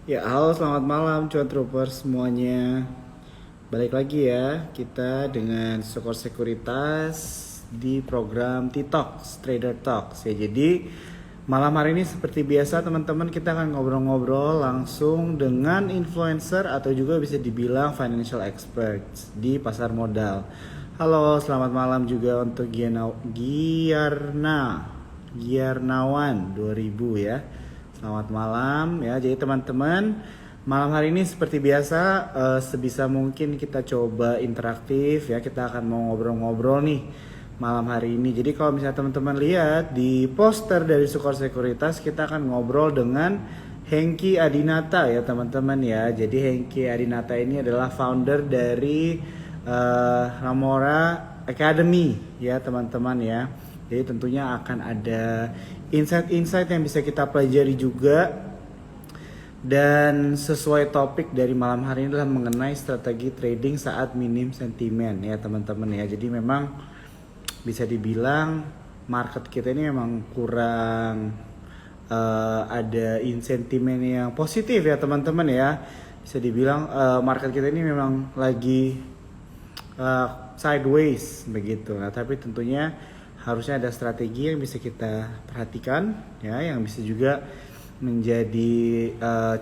Ya, halo selamat malam cuan troopers semuanya. Balik lagi ya kita dengan Sukor Sekuritas di program T-Talks, Trader Talks ya. Jadi malam hari ini seperti biasa teman-teman kita akan ngobrol-ngobrol langsung dengan influencer atau juga bisa dibilang financial experts di pasar modal. Halo, selamat malam juga untuk Giarnawan 2000 ya. Selamat malam ya. Jadi teman-teman, malam hari ini seperti biasa sebisa mungkin kita coba interaktif ya. Kita akan mau ngobrol-ngobrol nih malam hari ini. Jadi kalau misalnya teman-teman lihat di poster dari Sukor Sekuritas, kita akan ngobrol dengan Hengki Adinata ya teman-teman ya. Jadi Hengki Adinata ini adalah founder dari Ramora Academy ya teman-teman ya. Jadi tentunya akan ada insight-insight yang bisa kita pelajari juga. Dan sesuai topik dari malam hari ini adalah mengenai strategi trading saat minim sentimen ya teman-teman ya. Jadi memang bisa dibilang market kita ini memang kurang ada sentimen yang positif ya teman-teman ya. Bisa dibilang market kita ini memang lagi sideways begitu. Nah, tapi tentunya harusnya ada strategi yang bisa kita perhatikan ya, yang bisa juga menjadi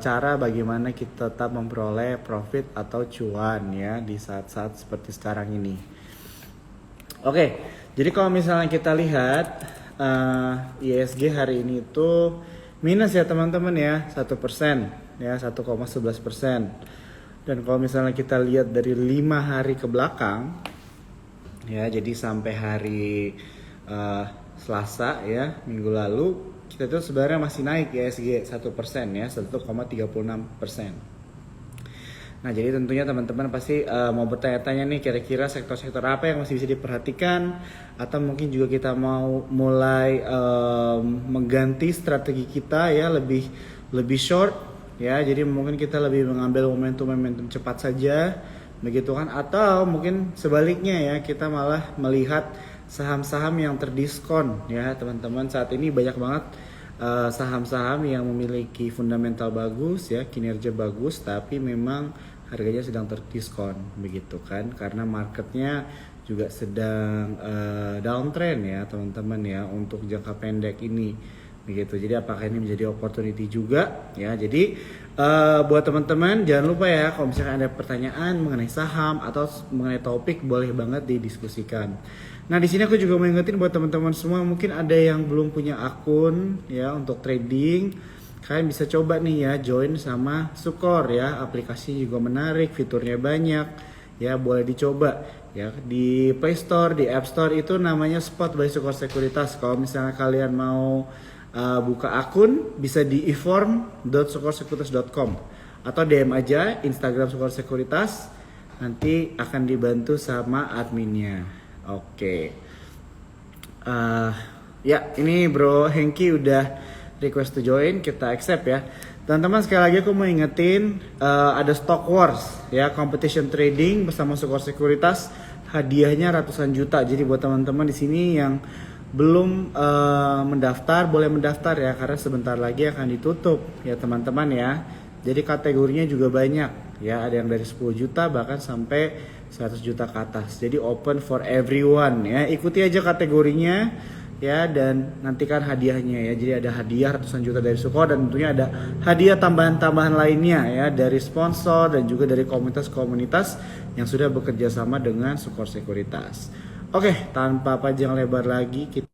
cara bagaimana kita tetap memperoleh profit atau cuan ya di saat-saat seperti sekarang ini. Oke, jadi kalau misalnya kita lihat ISG hari ini itu minus ya teman-teman ya, 1% ya, 1,11%. Dan kalau misalnya kita lihat dari 5 hari ke belakang ya, jadi sampai hari Selasa ya, minggu lalu kita tuh sebenarnya masih naik ya ISG 1% ya, 1,36%. Nah, jadi tentunya teman-teman pasti mau bertanya-tanya nih, kira-kira sektor-sektor apa yang masih bisa diperhatikan, atau mungkin juga kita mau mulai mengganti strategi kita ya, lebih short ya. Jadi mungkin kita lebih mengambil momentum cepat saja begitu kan, atau mungkin sebaliknya ya, kita malah melihat saham-saham yang terdiskon ya teman-teman. Saat ini banyak banget saham-saham yang memiliki fundamental bagus ya, kinerja bagus, tapi memang harganya sedang terdiskon begitu kan, karena marketnya juga sedang downtrend ya teman-teman ya untuk jangka pendek ini begitu. Jadi apakah ini menjadi opportunity juga ya. Jadi buat teman-teman jangan lupa ya, kalau misalkan ada pertanyaan mengenai saham atau mengenai topik, boleh banget didiskusikan. Nah, di sini aku juga mau ingetin buat teman-teman semua, mungkin ada yang belum punya akun ya untuk trading. Kalian bisa coba nih ya join sama Sukor ya. Aplikasi juga menarik, fiturnya banyak ya, boleh dicoba ya. Di Play Store, di App Store itu namanya Spot by Sukor Sekuritas. Kalau misalnya kalian mau buka akun, bisa di inform.sukorsekuritas.com atau DM aja Instagram Sukor Sekuritas, nanti akan dibantu sama adminnya. Oke. Ya, ini Bro Hengki udah request to join, kita accept ya. Teman-teman, sekali lagi aku mau ingetin ada Stock Wars ya, competition trading bersama Sukor Sekuritas, hadiahnya ratusan juta. Jadi buat teman-teman di sini yang belum mendaftar, boleh mendaftar ya, karena sebentar lagi akan ditutup ya teman-teman ya. Jadi kategorinya juga banyak ya, ada yang dari 10 juta bahkan sampai 100 juta ke atas. Jadi open for everyone ya. Ikuti aja kategorinya ya, dan nantikan hadiahnya ya. Jadi ada hadiah ratusan juta dari Sukor, dan tentunya ada hadiah tambahan-tambahan lainnya ya, dari sponsor dan juga dari komunitas-komunitas yang sudah bekerja sama dengan Sukor Sekuritas. Oke, tanpa panjang lebar lagi kita.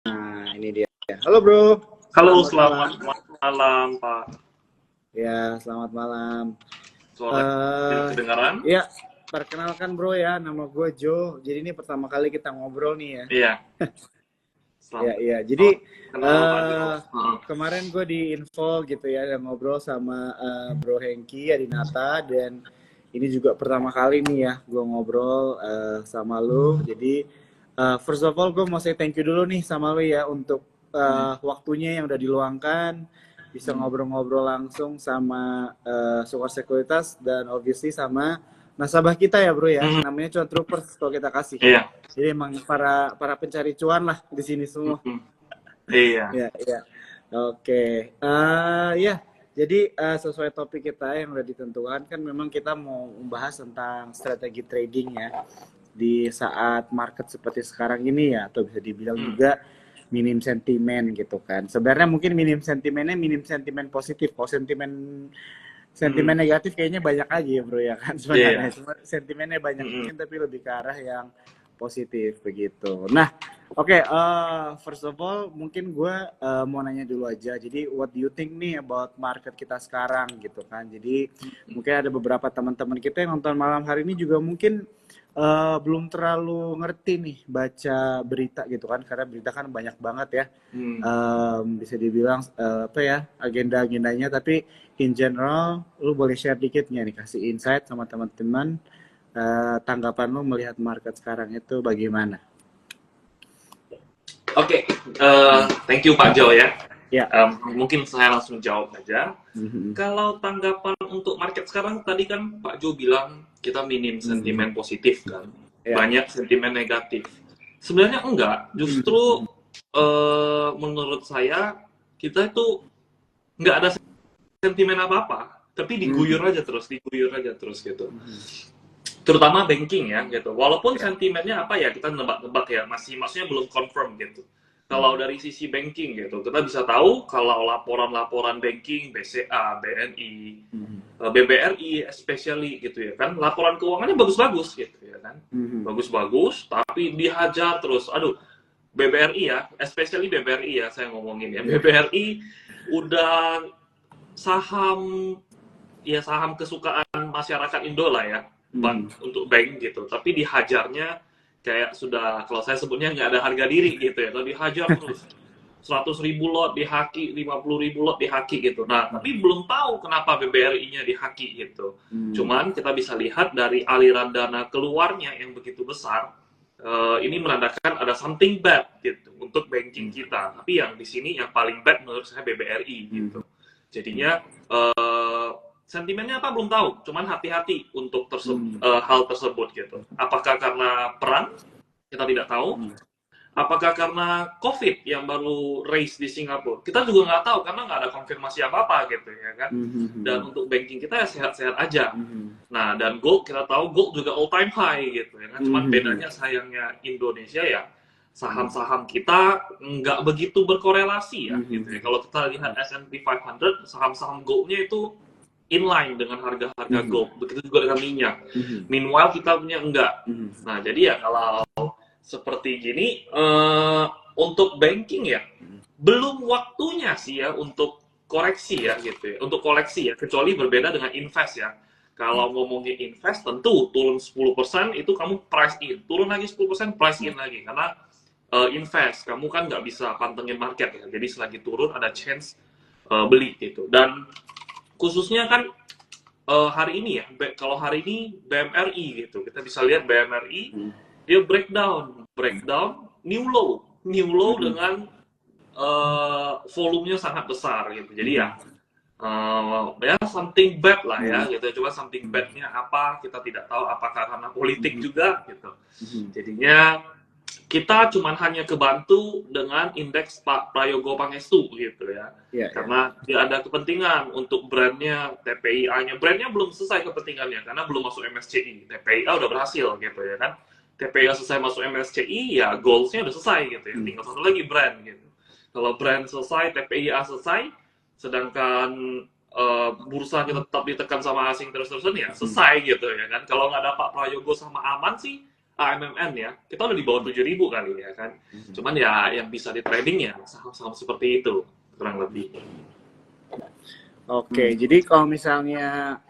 Nah, ini dia. Halo Bro. Halo, Selamat selamat malam, Pak. Ya, selamat malam. Suara tidak kedengaran? Ya, perkenalkan Bro ya, nama gue Joe. Jadi ini pertama kali kita ngobrol nih ya. Iya. Iya. Jadi Kenal Pak Jo. kemarin gue di info gitu ya, dan ngobrol sama Bro Hengki Adinata, dan ini juga pertama kali nih ya gue ngobrol sama lu. Jadi first of all gue mau say thank you dulu nih sama lu ya, untuk waktunya yang udah diluangkan, bisa ngobrol-ngobrol langsung sama Sukor Sekuritas, dan obviously sama nasabah kita ya Bro ya, namanya Cuan Troopers kalau kita kasih. Iya. Jadi emang para pencari cuan lah di sini semua. Iya. Ya. Oke. Ya. Jadi sesuai topik kita yang udah ditentukan kan memang kita mau membahas tentang strategi trading ya di saat market seperti sekarang ini ya, atau bisa dibilang Hmm. juga minim sentimen gitu kan. Sebenarnya mungkin minim sentimennya minim sentimen positif. Kalau sentimen sentimen Hmm. negatif kayaknya banyak aja ya bro ya kan Iya. sebenarnya. Cuma sentimennya banyak Hmm. mungkin tapi lebih ke arah yang positif begitu. Nah, oke, first of all mungkin gue mau nanya dulu aja. Jadi what do you think nih about market kita sekarang gitu kan. Jadi mungkin ada beberapa teman-teman kita yang nonton malam hari ini juga mungkin belum terlalu ngerti nih baca berita gitu kan, karena berita kan banyak banget ya. Hmm. Bisa dibilang apa ya, agenda-agendanya, tapi in general lu boleh share dikit nggak nih, kasih insight sama teman-teman, tanggapan lu melihat market sekarang itu bagaimana? Oke, thank you Pak Jo ya. Ya. Mungkin saya langsung jawab aja. Mhm. Kalau tanggapan untuk market sekarang, tadi kan Pak Jo bilang kita minim sentimen positif kan, Ya. banyak sentimen negatif. Sebenarnya enggak, justru menurut saya kita itu nggak ada sentimen apa-apa, tapi diguyur aja terus gitu. Terutama banking ya gitu. Walaupun sentimennya apa ya, kita nebak-nebak ya, maksudnya belum confirm gitu. Kalau dari sisi banking gitu, kita bisa tahu kalau laporan-laporan banking, BCA, BNI, BBRI especially gitu ya kan, laporan keuangannya bagus-bagus gitu ya kan. Bagus-bagus, tapi dihajar terus. Aduh, BBRI ya, especially BBRI ya saya ngomongin ya. BBRI udah saham kesukaan masyarakat Indo lah ya, untuk bank gitu, tapi dihajarnya kayak sudah, kalau saya sebutnya nggak ada harga diri gitu ya, kalau dihajar terus 100.000 lot dihaki, 50.000 lot dihaki gitu. Nah, tapi belum tahu kenapa BBRI-nya dihaki gitu. Cuman kita bisa lihat dari aliran dana keluarnya yang begitu besar, ini menandakan ada something bad gitu untuk banking kita. Tapi yang di sini yang paling bad menurut saya BBRI gitu. Jadinya sentimennya apa belum tahu, cuman hati-hati untuk hal tersebut gitu. Apakah karena perang? Kita tidak tahu. Apakah karena COVID yang baru raise di Singapura? Kita juga nggak tahu karena nggak ada konfirmasi apa-apa gitu ya kan. Dan untuk banking kita ya sehat-sehat aja. Nah, dan gold kita tahu gold juga all time high gitu ya kan. Cuman bedanya sayangnya Indonesia ya, saham-saham kita nggak begitu berkorelasi ya gitu ya. Kalau kita lihat S&P 500, saham-saham goldnya itu inline dengan harga-harga gold. Begitu juga dengan minyak. Meanwhile kita punya enggak. Nah, jadi ya kalau seperti gini, untuk banking ya belum waktunya sih ya untuk koreksi ya gitu ya, untuk koleksi ya, kecuali berbeda dengan invest ya. Kalau ngomongin invest, tentu turun 10% itu kamu price in, turun lagi 10% price in lagi, karena invest kamu kan nggak bisa pantengin market ya, jadi selagi turun ada chance beli gitu. Dan khususnya kan hari ini ya, kalau hari ini BMRI gitu, kita bisa lihat BMRI dia breakdown new low dengan volumenya sangat besar gitu. Jadi ya something bad lah ya gitu. Coba something badnya apa kita tidak tahu, apakah karena politik juga gitu. Jadinya kita cuman hanya kebantu dengan indeks Pak Prayogo Pangestu gitu ya. Karena dia ada kepentingan untuk brandnya, TPIA-nya. Brandnya belum selesai kepentingannya karena belum masuk MSCI. TPIA udah berhasil gitu ya kan. TPIA selesai masuk MSCI, ya goals-nya udah selesai gitu ya. Tinggal satu lagi brand gitu. Kalau brand selesai, TPIA selesai, sedangkan bursanya tetap ditekan sama asing terus-terusan ya selesai gitu ya kan. Kalau nggak ada Pak Prayogo sama Aman sih, AMMN ya, kita udah di bawah 7.000 kali ya kan. Cuman ya yang bisa di trading ya saham-saham seperti itu kurang lebih. Oke, jadi kalau misalnya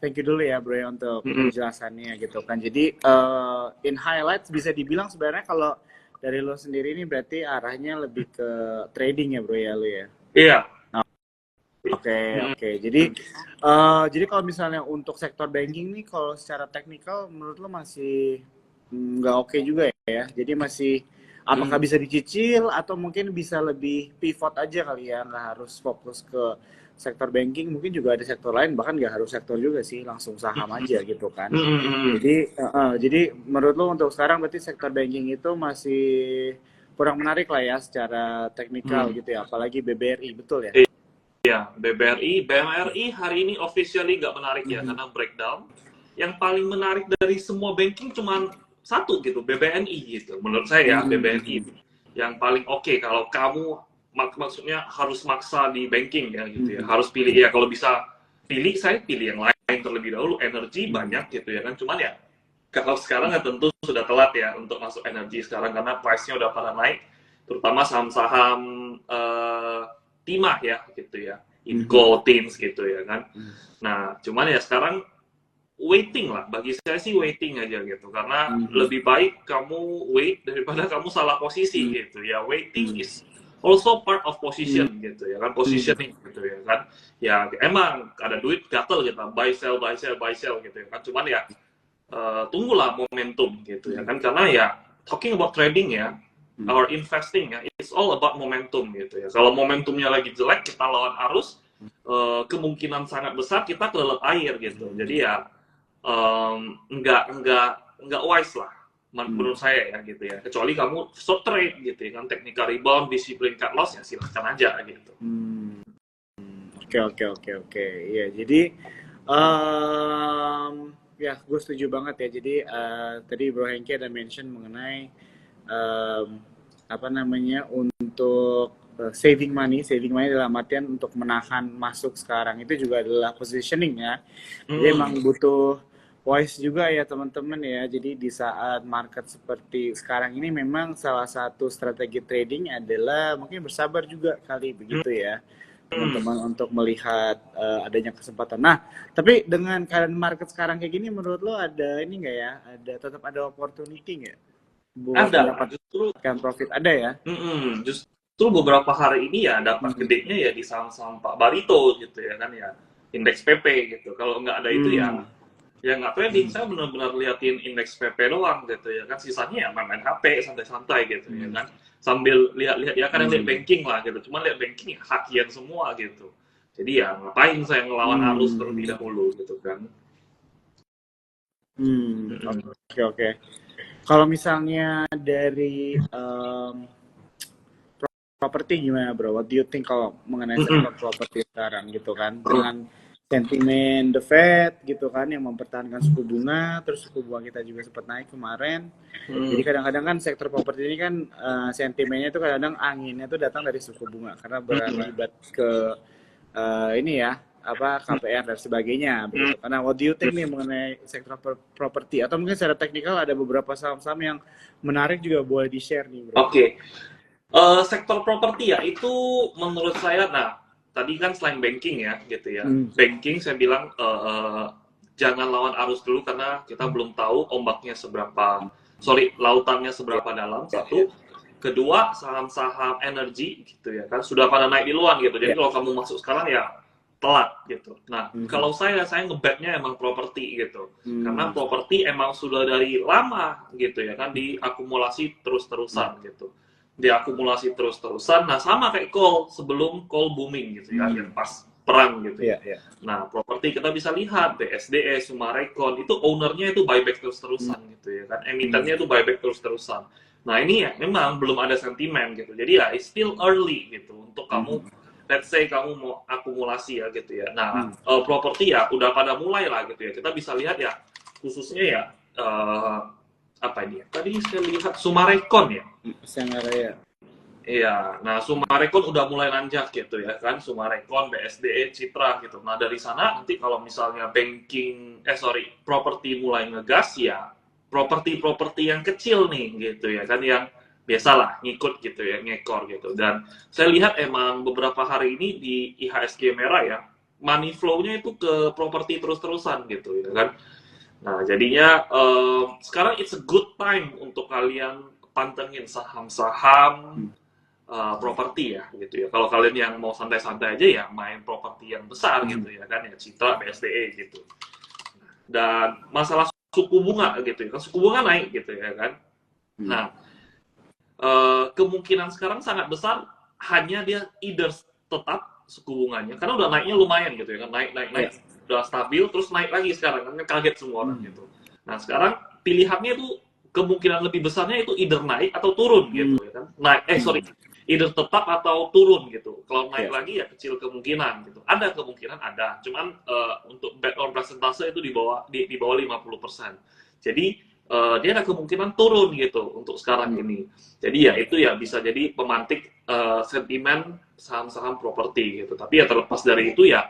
thank you dulu ya bro ya untuk penjelasannya gitu kan. Jadi in highlights bisa dibilang sebenarnya kalau dari lo sendiri ini berarti arahnya lebih ke trading ya bro ya lo ya. Iya. Oke. Jadi kalau misalnya untuk sektor banking nih, kalau secara teknikal menurut lo masih nggak oke juga ya. Jadi masih apakah bisa dicicil atau mungkin bisa lebih pivot aja kali ya, nggak harus fokus ke sektor banking, mungkin juga ada sektor lain, bahkan nggak harus sektor juga sih, langsung saham aja gitu kan. Jadi menurut lo untuk sekarang berarti sektor banking itu masih kurang menarik lah ya secara teknikal gitu ya, apalagi BBRI, betul ya? ya, BMRI hari ini officially nggak menarik ya, karena breakdown. Yang paling menarik dari semua banking cuman satu gitu, BBNI gitu. Menurut saya ya, BBNI yang paling oke kalau kamu maksudnya harus maksa di banking ya gitu ya. Harus pilih ya, kalau bisa pilih, saya pilih yang lain terlebih dahulu. Energi banyak gitu ya kan, cuman ya kalau sekarang ya tentu sudah telat ya untuk masuk energi sekarang, karena price-nya udah pada naik, terutama saham-saham timah ya gitu ya, Inco, Teams gitu ya kan. Nah cuman ya sekarang waiting lah, bagi saya sih waiting aja gitu, karena lebih baik kamu wait daripada kamu salah posisi gitu ya. Waiting is also part of position gitu ya kan, positioning gitu ya kan. Ya emang ada duit gatel gitu, buy sell buy sell buy sell gitu ya kan, cuman ya tunggulah momentum gitu ya kan, karena ya talking about trading ya, or investing ya, it's all about momentum gitu ya. Kalau momentumnya lagi jelek, kita lawan arus, kemungkinan sangat besar kita kelelep air gitu. Jadi ya nggak wise lah menurut saya ya gitu ya. Kecuali kamu short trade gitu ya kan, technical rebound, disiplin cut loss ya silahkan aja gitu. Oke. Iya, jadi ya gue setuju banget ya. Jadi tadi Bro Hengki ada mention mengenai apa namanya, untuk saving money dalam artian untuk menahan masuk sekarang itu juga adalah positioning ya. Jadi emang butuh wise juga ya teman-teman ya. Jadi di saat market seperti sekarang ini memang salah satu strategi trading adalah mungkin bersabar juga kali begitu ya teman-teman, untuk melihat adanya kesempatan. Nah, tapi dengan keadaan market sekarang kayak gini, menurut lo ada ini nggak ya? Tetap ada opportunity nggak? Buat Ada, justru mendapatkan profit ada ya? Justru beberapa hari ini ya dapat gedenya ya di saham-saham Pak Barito gitu ya kan ya, indeks PP gitu. Kalau nggak ada itu ya nggak trading. Saya benar-benar liatin indeks PP doang gitu ya kan, sisanya ya main HP santai-santai gitu ya kan, sambil lihat-lihat ya, kadang lihat banking lah gitu, cuma lihat banking ya hakian semua gitu. Jadi ya ngapain saya ngelawan arus terlebih dahulu gitu kan. Oke. Kalau misalnya dari properti gimana bro? What do you think kalau mengenai sektor properti sekarang gitu kan? Dengan sentimen The Fed gitu kan yang mempertahankan suku bunga, terus suku bunga kita juga sempat naik kemarin. Jadi kadang-kadang kan sektor properti ini kan sentimennya itu kadang anginnya itu datang dari suku bunga karena berakibat ke ini ya, apa KPR dan sebagainya begitu. Karena what do you think nih mengenai sektor properti, atau mungkin secara teknikal ada beberapa saham-saham yang menarik juga boleh di-share nih bro. Oke. Sektor properti ya itu menurut saya, nah tadi kan selain banking ya gitu ya, banking saya bilang jangan lawan arus dulu karena kita belum tahu ombaknya lautannya seberapa dalam, satu. Kedua, saham-saham energi gitu ya kan sudah pada naik duluan gitu, jadi kalau kamu masuk sekarang ya telat gitu. Nah kalau saya ngebetnya emang properti gitu, karena properti emang sudah dari lama gitu ya kan diakumulasi terus-terusan gitu, nah sama kayak coal sebelum coal booming gitu ya, yang pas perang gitu ya. Nah properti kita bisa lihat BSDE, Summarecon itu ownernya itu buyback terus-terusan gitu ya kan, emitennya itu buyback terus-terusan. Nah ini ya memang belum ada sentimen gitu, jadi ya it's still early gitu untuk kamu let's say kamu mau akumulasi ya gitu ya. Nah properti ya udah pada mulai lah gitu ya, kita bisa lihat ya khususnya ya apa ini ya, tadi saya lihat Summarecon ya. Iya, nah Summarecon udah mulai nanjak gitu ya kan, Summarecon, BSDE, Citra gitu. Nah dari sana nanti kalau misalnya properti mulai ngegas ya, properti yang kecil nih gitu ya kan, yang biasalah ngikut gitu ya, ngekor gitu. Dan saya lihat emang beberapa hari ini di IHSG merah ya, money flow-nya itu ke properti terus-terusan gitu ya kan. Nah jadinya sekarang it's a good time untuk kalian pantengin saham-saham properti ya gitu ya. Kalau kalian yang mau santai-santai aja ya main properti yang besar gitu ya kan, ya Citra, BSDE gitu. Dan masalah suku bunga gitu ya kan, suku bunga naik gitu ya kan. Nah kemungkinan sekarang sangat besar hanya dia either tetap suku bunganya karena udah naiknya lumayan gitu ya kan, naik udah stabil terus naik lagi sekarang kan, kaget semua orang gitu. Nah sekarang pilihannya itu kemungkinan lebih besarnya itu either naik atau turun gitu ya kan. either tetap atau turun gitu. Kalau naik Ya. lagi ya kecil kemungkinan gitu. Ada kemungkinan ada, cuman untuk bet on persentase itu di bawah 50%. Jadi dia ada kemungkinan turun gitu untuk sekarang ini. Jadi ya itu ya bisa jadi pemantik sentimen saham-saham properti gitu. Tapi ya terlepas dari itu ya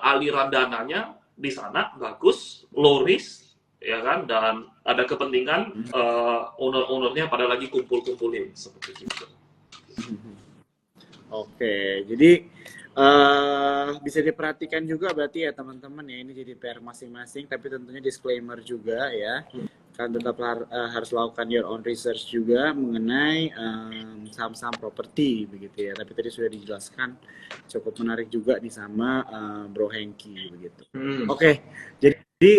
aliran dananya di sana bagus, low risk, ya kan, dan ada kepentingan owner-ownernya pada lagi kumpul-kumpulin seperti itu. Oke, jadi bisa diperhatikan juga berarti ya teman-teman ya, ini jadi PR masing-masing, tapi tentunya disclaimer juga ya, kan tetap harus lakukan your own research juga mengenai saham-saham properti begitu ya. Tapi tadi sudah dijelaskan cukup menarik juga nih sama Bro Hengki begitu. Oke, jadi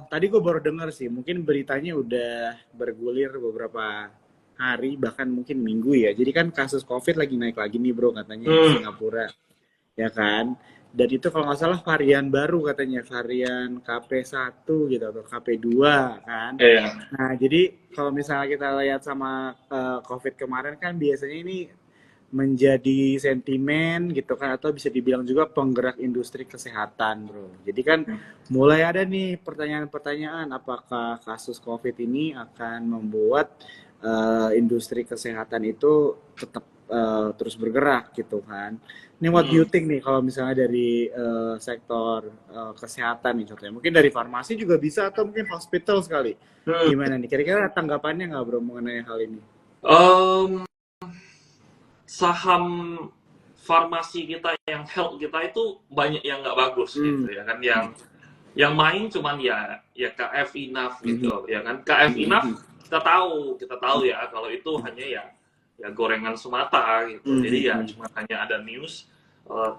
tadi gue baru dengar sih, mungkin beritanya udah bergulir beberapa hari bahkan mungkin minggu ya. Jadi kan kasus COVID lagi naik lagi nih bro katanya di Singapura, ya kan? Dan itu kalau nggak salah varian baru katanya, varian KP1 gitu atau KP2 kan. Nah jadi kalau misalnya kita lihat sama COVID kemarin kan biasanya ini menjadi sentimen gitu kan, atau bisa dibilang juga penggerak industri kesehatan bro. Jadi kan mulai ada nih pertanyaan-pertanyaan, apakah kasus COVID ini akan membuat industri kesehatan itu tetap terus bergerak gitu kan. Ini what do you think nih kalau misalnya dari sektor kesehatan nih contohnya, mungkin dari farmasi juga bisa atau mungkin hospital sekali. Gimana nih? Kira-kira tanggapannya nggak bro mengenai hal ini? Saham farmasi kita yang health kita itu banyak yang nggak bagus gitu ya kan, yang main cuman ya KF Enough gitu ya kan. KF Enough kita tahu ya kalau itu hanya ya gorengan semata gitu. Jadi ya cuma hanya ada news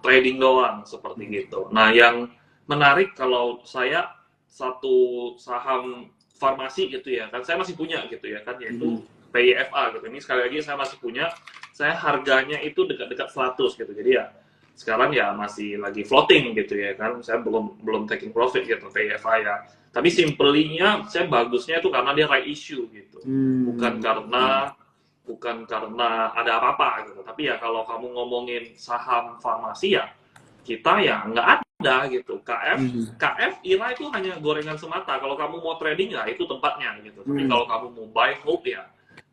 trading doang seperti gitu. Nah, yang menarik kalau saya satu saham farmasi gitu ya kan, saya masih punya gitu ya kan, yaitu PYFA gitu. Ini sekali lagi saya masih punya, saya harganya itu dekat-dekat 100 gitu. Jadi ya sekarang ya masih lagi floating gitu ya kan, saya belum taking profit gitu PYFA ya. Tapi simpelnya saya bagusnya itu karena dia right issue gitu, bukan karena ada apa-apa gitu. Tapi ya kalau kamu ngomongin saham farmasi ya kita ya nggak ada gitu. KF IRA itu hanya gorengan semata. Kalau kamu mau trading ya itu tempatnya gitu. Tapi kalau kamu mau buy hold ya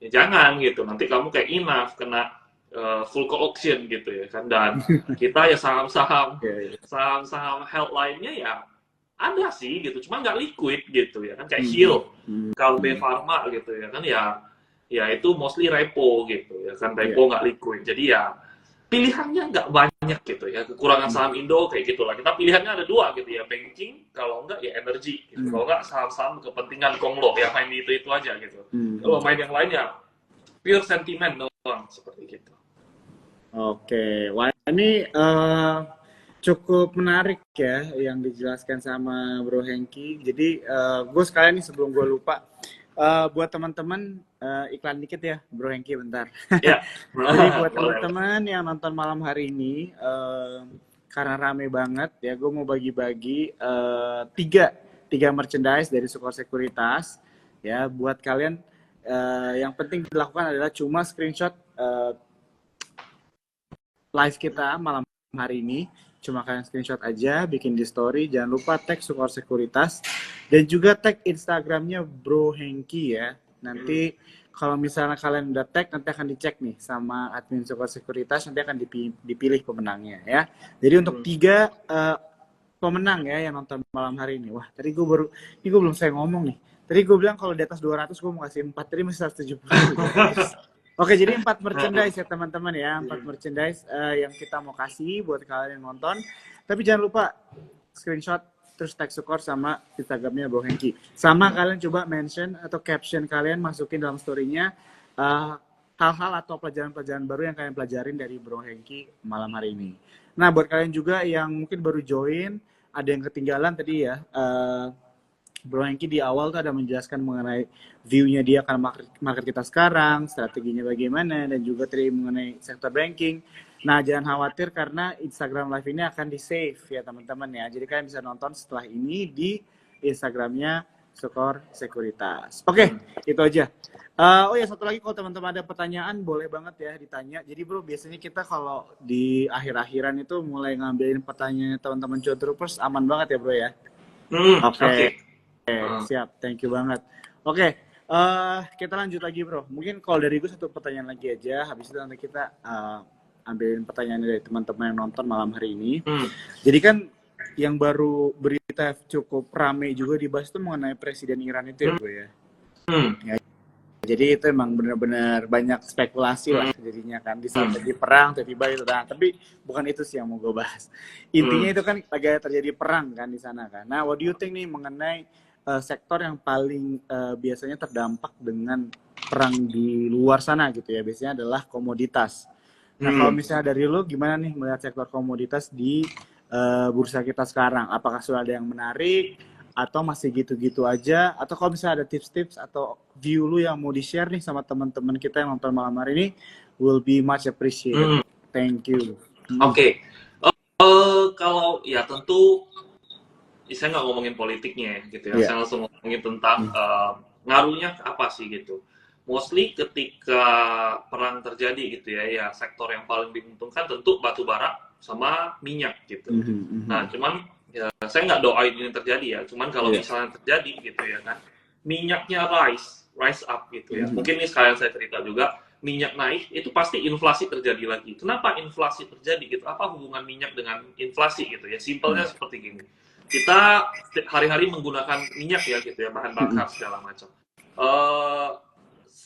jangan gitu. Nanti kamu kayak Enough kena full call auction gitu ya kan. Dan kita ya saham-saham health lainnya ya ada sih gitu, cuma nggak liquid gitu ya kan, kayak Heal, Kalbe Pharma gitu ya kan, ya itu mostly repo gitu ya kan, repo nggak liquid. Jadi ya pilihannya nggak banyak gitu ya. Kekurangan saham Indo kayak gitulah. Kita pilihannya ada dua gitu ya, banking, kalau enggak ya energi gitu. Kalau enggak saham-saham kepentingan konglo yang main itu aja gitu. Kalau main yang lainnya pure sentiment doang seperti gitu. Oke, wah ini cukup menarik ya yang dijelaskan sama Bro Hengki. Jadi gue sekalian nih sebelum gue lupa, buat teman-teman iklan dikit ya Bro Hengki bentar. Ya. Jadi buat teman-teman yang nonton malam hari ini, karena rame banget ya, gue mau bagi-bagi tiga merchandise dari Sukor Sekuritas ya. Buat kalian yang penting dilakukan adalah cuma screenshot live kita malam hari ini. Cuma kalian screenshot aja, bikin di story, jangan lupa tag Sukor Sekuritas dan juga tag Instagramnya Bro Hengki ya. Nanti kalau misalnya kalian udah tag, nanti akan dicek nih sama admin Sukor Sekuritas, nanti akan dipilih pemenangnya ya. Jadi untuk 3 pemenang ya yang nonton malam hari ini. Wah, tadi gue belum saya ngomong nih. Tadi gue bilang kalau di atas 200 gue mau kasih 4, tadi masih 170. Oke, jadi 4 merchandise ya teman-teman ya, 4 merchandise yang kita mau kasih buat kalian yang nonton. Tapi jangan lupa screenshot terus tag Sukor sama Instagramnya Bro Hengki. Sama kalian coba mention atau caption kalian masukin dalam story-nya hal-hal atau pelajaran-pelajaran baru yang kalian pelajarin dari Bro Hengki malam hari ini. Nah, buat kalian juga yang mungkin baru join, ada yang ketinggalan tadi ya, Bro Hengki di awal tuh ada menjelaskan mengenai view-nya dia akan market kita sekarang, strateginya bagaimana, dan juga tadi mengenai sektor banking. Nah, jangan khawatir karena Instagram Live ini akan di-save ya teman-teman ya. Jadi kalian bisa nonton setelah ini di Instagramnya skor sekuritas. Oke, itu aja. Oh ya, satu lagi, kalau teman-teman ada pertanyaan boleh banget ya ditanya. Jadi bro, biasanya kita kalau di akhir-akhiran itu mulai ngambilin pertanyaan teman-teman Joe Troopers, aman banget ya bro ya. Oke. Siap, thank you banget. Oke, kita lanjut lagi bro. Mungkin kalau dari gue satu pertanyaan lagi aja, habis itu nanti kita ambilin pertanyaan dari teman-teman yang nonton malam hari ini. Jadi kan yang baru berita cukup rame juga dibahas itu mengenai Presiden Iran itu ya bro ya. Ya, jadi itu emang benar-benar banyak spekulasi lah jadinya kan, di saat terjadi perang tiba-tiba itu. Nah, tapi bukan itu sih yang mau gue bahas. Intinya itu kan lagi terjadi perang kan di sana kan. Nah, what do you think nih mengenai sektor yang paling biasanya terdampak dengan perang di luar sana gitu ya, biasanya adalah komoditas. Nah, kalau misalnya dari lu gimana nih melihat sektor komoditas di bursa kita sekarang? Apakah sudah ada yang menarik atau masih gitu-gitu aja? Atau kalau misalnya ada tips-tips atau view lu yang mau di-share nih sama teman-teman kita yang nonton malam hari ini, will be much appreciated. Thank you. Oke. Kalau ya tentu saya nggak ngomongin politiknya gitu ya. Saya langsung ngomongin tentang ngaruhnya apa sih gitu. Mostly ketika perang terjadi gitu ya, sektor yang paling diuntungkan tentu batu bara sama minyak gitu. Nah, cuman ya, saya nggak doain ini terjadi ya. Cuman kalau misalnya terjadi gitu ya kan, minyaknya rise up gitu ya. Mungkin ini sekalian saya cerita juga, minyak naik itu pasti inflasi terjadi lagi. Kenapa inflasi terjadi gitu? Apa hubungan minyak dengan inflasi gitu ya? Simpelnya seperti gini. Kita hari-hari menggunakan minyak ya gitu ya, bahan bakar segala macam.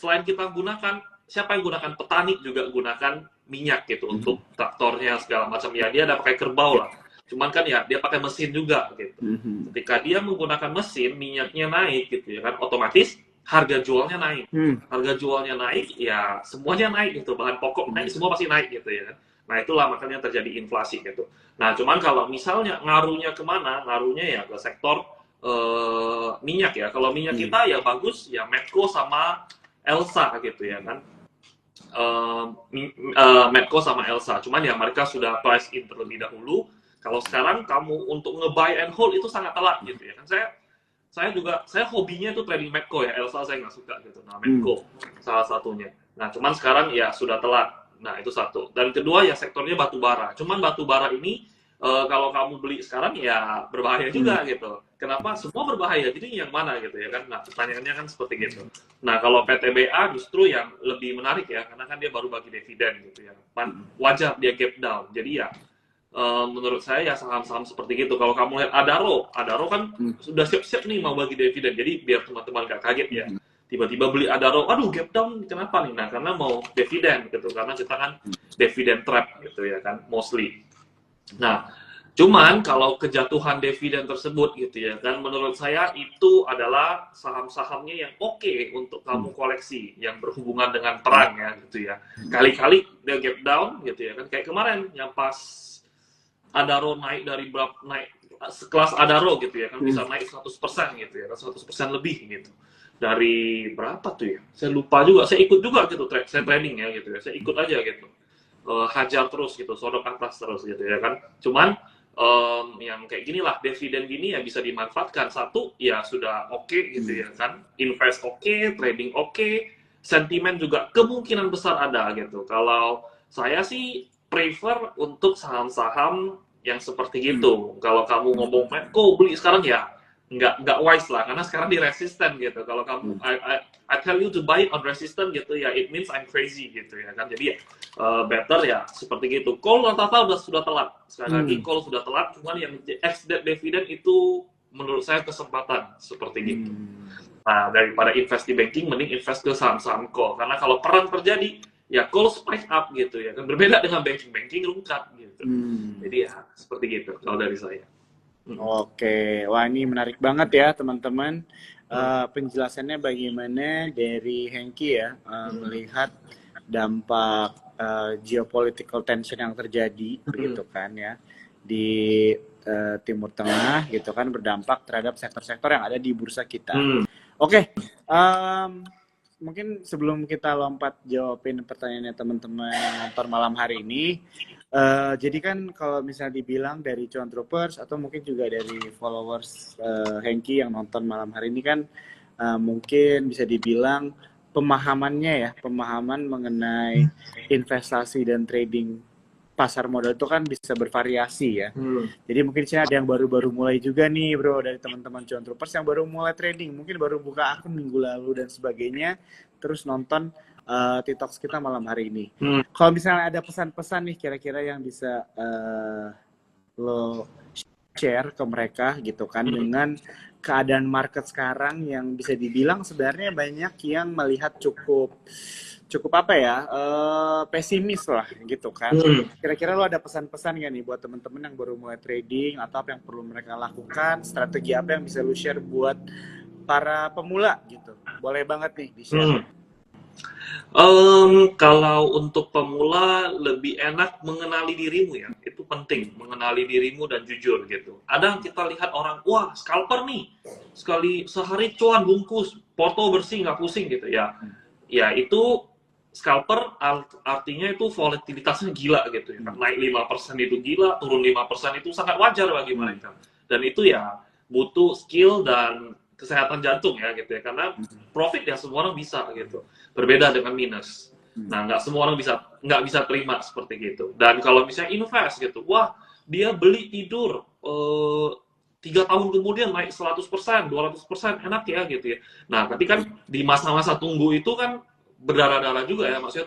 Selain kita gunakan, siapa yang gunakan? Petani juga gunakan minyak gitu untuk traktornya segala macam ya. Dia ada pakai kerbau lah. Cuman kan ya dia pakai mesin juga gitu. Ketika dia menggunakan mesin, minyaknya naik gitu ya kan, otomatis harga jualnya naik. Harga jualnya naik, ya semuanya naik gitu. Bahan pokok naik, semua pasti naik gitu ya. Nah itulah makanya terjadi inflasi gitu. Nah cuman kalau misalnya ngaruhnya kemana? Ngaruhnya ya ke sektor minyak ya. Kalau minyak kita ya bagus ya Medco sama Elsa gitu ya kan. Medco sama Elsa. Cuman ya mereka sudah price in terlebih dahulu. Kalau sekarang kamu untuk nge-buy and hold itu sangat telat gitu ya kan. Saya hobinya tuh trading Medco ya. Elsa saya nggak suka gitu. Nah Medco salah satunya. Nah cuman sekarang ya sudah telat. Nah itu satu. Dan kedua ya sektornya batu bara. Cuman batu bara ini kalau kamu beli sekarang ya berbahaya juga gitu. Kenapa? Semua berbahaya. Jadi yang mana gitu ya kan? Nah pertanyaannya kan seperti gitu. Nah kalau PTBA justru yang lebih menarik ya, karena kan dia baru bagi dividen gitu ya. Wajar dia gap down. Jadi ya menurut saya ya saham-saham seperti gitu. Kalau kamu lihat Adaro kan sudah siap-siap nih mau bagi dividen. Jadi biar teman-teman gak kaget ya. Tiba-tiba beli Adaro, aduh gap down kenapa nih? Nah karena mau dividen gitu. Karena kita kan dividen trap gitu ya kan, mostly. Nah, cuman kalau kejatuhan dividen tersebut gitu ya kan, menurut saya itu adalah saham-sahamnya yang oke untuk kamu koleksi yang berhubungan dengan perang ya gitu ya. Kali-kali dia gap down gitu ya kan, kayak kemarin yang pas Adaro naik dari berapa, naik sekelas Adaro gitu ya kan, bisa naik 100% gitu ya kan, 100% lebih gitu. Dari berapa tuh ya? Saya lupa juga, saya ikut juga gitu, saya trading ya gitu ya, saya ikut aja gitu. Hajar terus gitu, sodok atas terus gitu ya kan. Cuman yang kayak gini lah, dividen gini ya bisa dimanfaatkan. Satu ya sudah oke gitu ya kan, invest oke, trading oke, sentimen juga kemungkinan besar ada gitu. Kalau saya sih prefer untuk saham-saham yang seperti gitu. Kalau kamu ngomong Medco beli sekarang ya nggak wise lah, karena sekarang di resisten gitu. Kalau kamu I tell you to buy it on resisten gitu ya, it means I'm crazy gitu ya kan. Jadi ya better ya seperti gitu. Call rata-rata sudah telat. Sekali lagi call sudah telat, cuman yang ex-debt dividend itu menurut saya kesempatan seperti gitu. Nah, daripada invest di banking, mending invest ke saham-saham call. Karena kalau perang terjadi, ya call spike up gitu ya kan. Berbeda dengan banking rungkat gitu. Jadi ya seperti gitu kalau dari saya. Oke, wah ini menarik banget ya teman-teman. Penjelasannya bagaimana dari Hengki ya, melihat dampak geopolitical tension yang terjadi begitu kan ya di Timur Tengah gitu kan, berdampak terhadap sektor-sektor yang ada di bursa kita. Oke, mungkin sebelum kita lompat jawabin pertanyaannya teman-teman yang nonton malam hari ini, Jadi kan kalau misalnya dibilang dari Cuan Troopers atau mungkin juga dari followers Hengki yang nonton malam hari ini kan mungkin bisa dibilang pemahamannya ya, pemahaman mengenai investasi dan trading pasar modal itu kan bisa bervariasi ya. Jadi mungkin sih ada yang baru-baru mulai juga nih bro, dari teman-teman Cuan Troopers yang baru mulai trading, mungkin baru buka akun minggu lalu dan sebagainya, terus nonton TikTok kita malam hari ini. Kalau misalnya ada pesan-pesan nih kira-kira yang bisa lo share ke mereka gitu kan dengan keadaan market sekarang yang bisa dibilang sebenarnya banyak yang melihat cukup apa ya, pesimis lah gitu kan. Kira-kira lo ada pesan-pesan nggak nih buat teman-teman yang baru mulai trading atau apa yang perlu mereka lakukan, strategi apa yang bisa lo share buat para pemula gitu? Boleh banget nih di-share. Kalau untuk pemula lebih enak mengenali dirimu ya, itu penting, mengenali dirimu dan jujur gitu. Ada yang kita lihat orang, wah scalper nih, sekali sehari cuan bungkus, foto bersih nggak pusing gitu ya. Ya itu scalper artinya itu volatilitasnya gila gitu ya. Naik 5% itu gila, turun 5% itu sangat wajar bagi mereka. Dan itu ya butuh skill dan kesehatan jantung ya gitu ya, karena profit ya semua orang bisa gitu, berbeda dengan minus. Nah nggak semua orang nggak bisa terima seperti gitu. Dan kalau misalnya invest gitu, wah dia beli tidur 3 tahun kemudian naik 100%, 200% enak ya gitu ya. Nah tapi kan di masa-masa tunggu itu kan berdarah-darah juga ya, maksudnya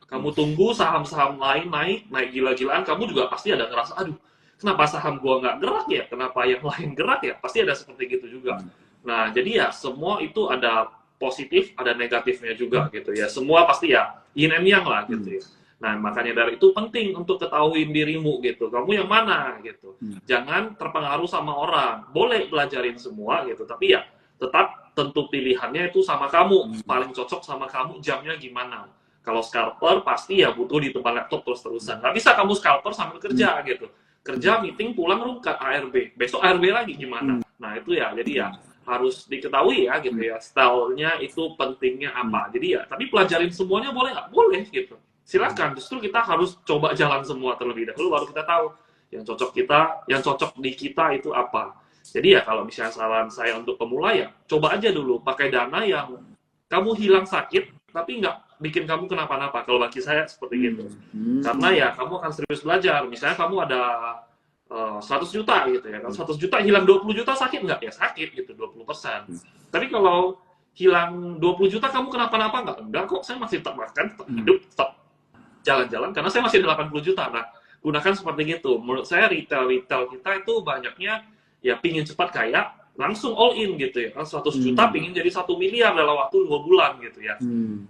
kamu tunggu saham-saham lain naik gila-gilaan, kamu juga pasti ada ngerasa, aduh kenapa saham gua nggak gerak ya, kenapa yang lain gerak ya, pasti ada seperti gitu juga. Nah, jadi ya semua itu ada positif, ada negatifnya juga gitu ya. Semua pasti ya yin and yang lah gitu ya. Nah, makanya dari itu penting untuk ketahuin dirimu gitu. Kamu yang mana gitu. Jangan terpengaruh sama orang. Boleh belajarin semua gitu, tapi ya tetap tentu pilihannya itu sama kamu. Paling cocok sama kamu, jamnya gimana. Kalau scalper pasti ya butuh di depan laptop terus-terusan. Nggak bisa kamu scalper sambil kerja gitu. Kerja, meeting, pulang rungkat ARB. Besok ARB lagi gimana. Nah, itu ya, jadi ya harus diketahui ya gitu ya, stylenya itu pentingnya apa. Jadi ya, tapi pelajarin semuanya boleh nggak? Boleh gitu. Silakan. Justru kita harus coba jalan semua terlebih dahulu, baru kita tahu yang cocok di kita itu apa. Jadi ya kalau misalnya saran saya untuk pemula ya, coba aja dulu pakai dana yang kamu hilang sakit, tapi nggak bikin kamu kenapa-napa. Kalau bagi saya seperti gitu. Karena ya kamu akan serius belajar. Misalnya kamu ada 100 juta gitu ya, kalau 100 juta hilang 20 juta sakit nggak? Ya sakit gitu, 20%. Tapi kalau hilang 20 juta kamu kenapa-napa enggak kok, saya masih tetap makan, tetap hidup, tetap jalan-jalan, karena saya masih ada 80 juta. Nah, gunakan seperti gitu. Menurut saya retail kita itu banyaknya ya pingin cepat kaya, langsung all in gitu ya. Kan 100 juta pingin jadi 1 miliar dalam waktu 2 bulan gitu ya.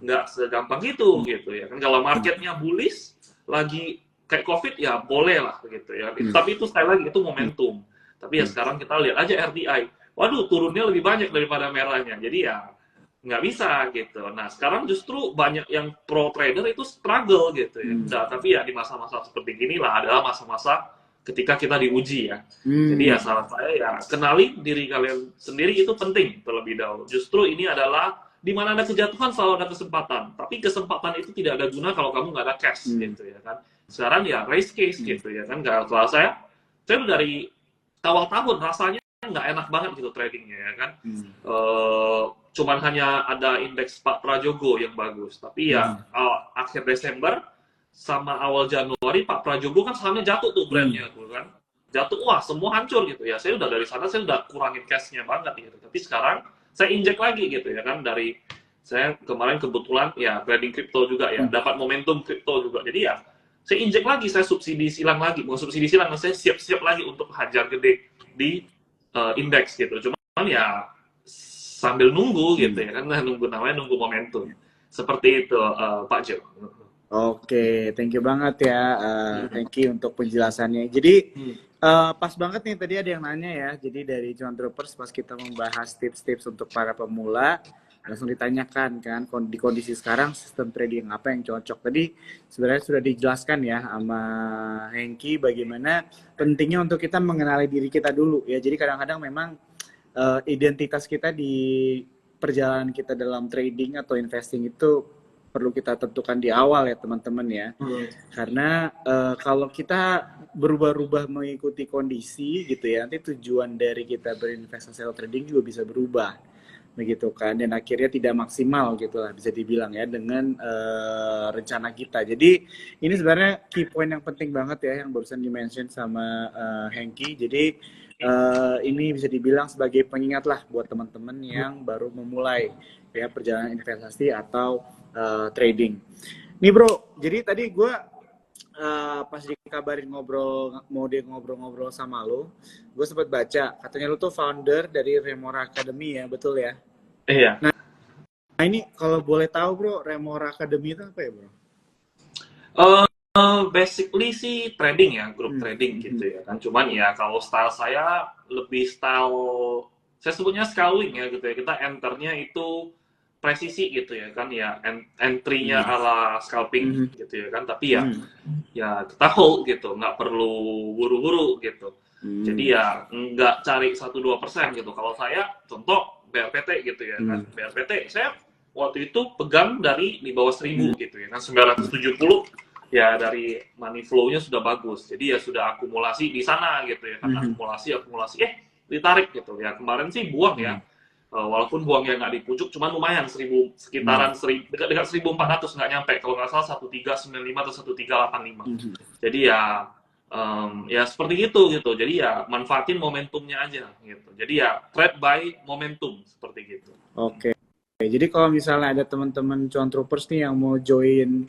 Nggak segampang itu gitu ya. Kan kalau marketnya bullish, lagi kayak COVID ya boleh lah gitu ya. Tapi itu sekali lagi itu momentum. Tapi ya sekarang kita lihat aja RDI. Waduh, turunnya lebih banyak daripada merahnya. Jadi ya nggak bisa gitu. Nah sekarang justru banyak yang pro trader itu struggle gitu ya. Nah, tapi ya di masa-masa seperti gini lah adalah masa-masa ketika kita diuji ya. Jadi ya saran saya ya kenali diri kalian sendiri itu penting terlebih dahulu. Justru ini adalah di mana ada kejatuhan selalu ada kesempatan. Tapi kesempatan itu tidak ada guna kalau kamu nggak ada cash gitu ya kan. Sekarang ya race case gitu ya kan. Kalau saya udah dari awal tahun rasanya nggak enak banget gitu tradingnya ya kan. Cuman hanya ada indeks Pak Prajogo yang bagus. Tapi ya akhir Desember sama awal Januari Pak Prajogo kan sahamnya jatuh tuh brandnya tuh kan. Jatuh, wah semua hancur gitu ya. Saya udah dari sana saya udah kurangin cashnya banget gitu. Tapi sekarang saya injek lagi gitu ya kan, dari saya kemarin kebetulan ya trading crypto juga ya, dapat momentum crypto juga. Jadi ya saya injek lagi, saya subsidi silang lagi, mau subsidi silang, saya siap-siap lagi untuk hajar gede di indeks gitu. Cuman ya sambil nunggu gitu ya kan, nunggu momentum. Seperti itu Pak Jo. Oke, thank you banget ya, Hengki untuk penjelasannya. Jadi pas banget nih tadi ada yang nanya ya. Jadi dari Cuan Troopers pas kita membahas tips-tips untuk para pemula, langsung ditanyakan kan di kondisi sekarang sistem trading apa yang cocok. Tadi sebenarnya sudah dijelaskan ya sama Hengki bagaimana pentingnya untuk kita mengenali diri kita dulu ya. Jadi kadang-kadang memang identitas kita di perjalanan kita dalam trading atau investing itu perlu kita tentukan di awal ya teman-teman ya. Karena kalau kita berubah-ubah mengikuti kondisi gitu ya, nanti tujuan dari kita berinvestasi atau trading juga bisa berubah begitu kan, dan akhirnya tidak maksimal gitulah bisa dibilang ya dengan rencana kita. Jadi ini sebenarnya key point yang penting banget ya yang barusan dimention sama Hengki. Jadi ini bisa dibilang sebagai pengingat lah buat teman-teman yang baru memulai ya perjalanan investasi atau trading. Nih bro, jadi tadi gue pas dikabarin mau dia ngobrol-ngobrol sama lo, gue sempat baca katanya lo tuh founder dari Remora Academy ya, betul ya? Iya. Nah ini kalau boleh tahu bro, Remora Academy itu apa ya bro? Basically sih trading ya, grup trading gitu ya kan. Cuman ya kalau style saya lebih style, saya sebutnya scalping ya gitu ya. Kita enternya itu presisi gitu ya kan, ya entry-nya ala scalping gitu ya kan. Tapi ya kita hold gitu, nggak perlu buru-buru gitu. Jadi ya nggak cari 1-2% gitu. Kalau saya contoh BRPT gitu ya kan, BRPT saya waktu itu pegang dari di bawah 1000 gitu ya kan, 970 ya, dari money flow-nya sudah bagus. Jadi ya sudah akumulasi di sana gitu ya kan, akumulasi ditarik gitu ya. Kemarin sih buang ya, walaupun buangnya nggak di pucuk, cuman lumayan sekitaran dekat 1400, nggak nyampe kalau nggak salah 1395 atau 1385. Jadi ya ya seperti itu gitu. Jadi ya manfaatin momentumnya aja gitu. Jadi ya trade by momentum seperti gitu. Oke. Jadi kalau misalnya ada teman-teman cuan troopers nih yang mau join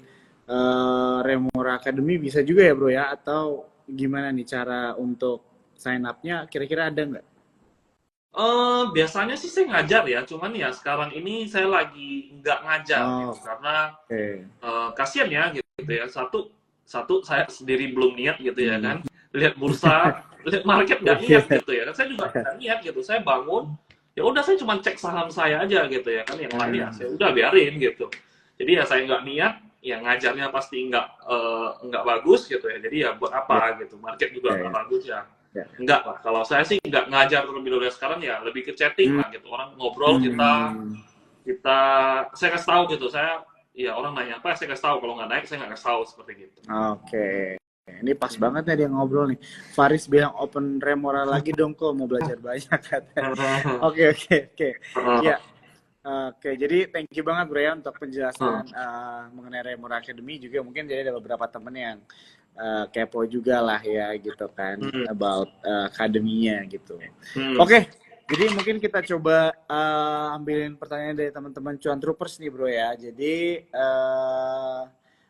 Remora Academy bisa juga ya bro ya, atau gimana nih cara untuk sign up-nya, kira-kira ada nggak? Biasanya sih saya ngajar ya, cuman ya sekarang ini saya lagi nggak ngajar gitu karena kasihan ya gitu ya. Satu saya sendiri belum niat gitu ya kan, lihat bursa, lihat market nggak niat gitu ya kan. Saya juga nggak niat gitu, saya bangun ya udah, saya cuma cek saham saya aja gitu ya kan, yang lain ya saya udah biarin gitu. Jadi ya saya nggak niat, ya ngajarnya pasti nggak bagus gitu ya. Jadi ya buat apa gitu, market juga nggak bagus ya. Enggak lah, kalau saya sih nggak ngajar terlebih dahulu. Sekarang ya lebih ke chatting lah gitu, orang ngobrol, saya kasih tahu gitu. Saya ya orang nanya apa, saya kasih tahu. Kalau nggak naik saya nggak kasih tahu, seperti gitu. Oke. Ini pas banget nih dia ngobrol nih. Faris bilang open Remora lagi dong kok, mau belajar banyak katanya. Oke. Ya. Oke, jadi thank you banget bro ya untuk penjelasan mengenai Remora Academy. Juga mungkin jadi ada beberapa temen yang kepo juga lah ya gitu kan, about akademinya gitu. Oke, jadi mungkin kita coba ambilin pertanyaan dari teman-teman cuan troopers nih bro ya. Jadi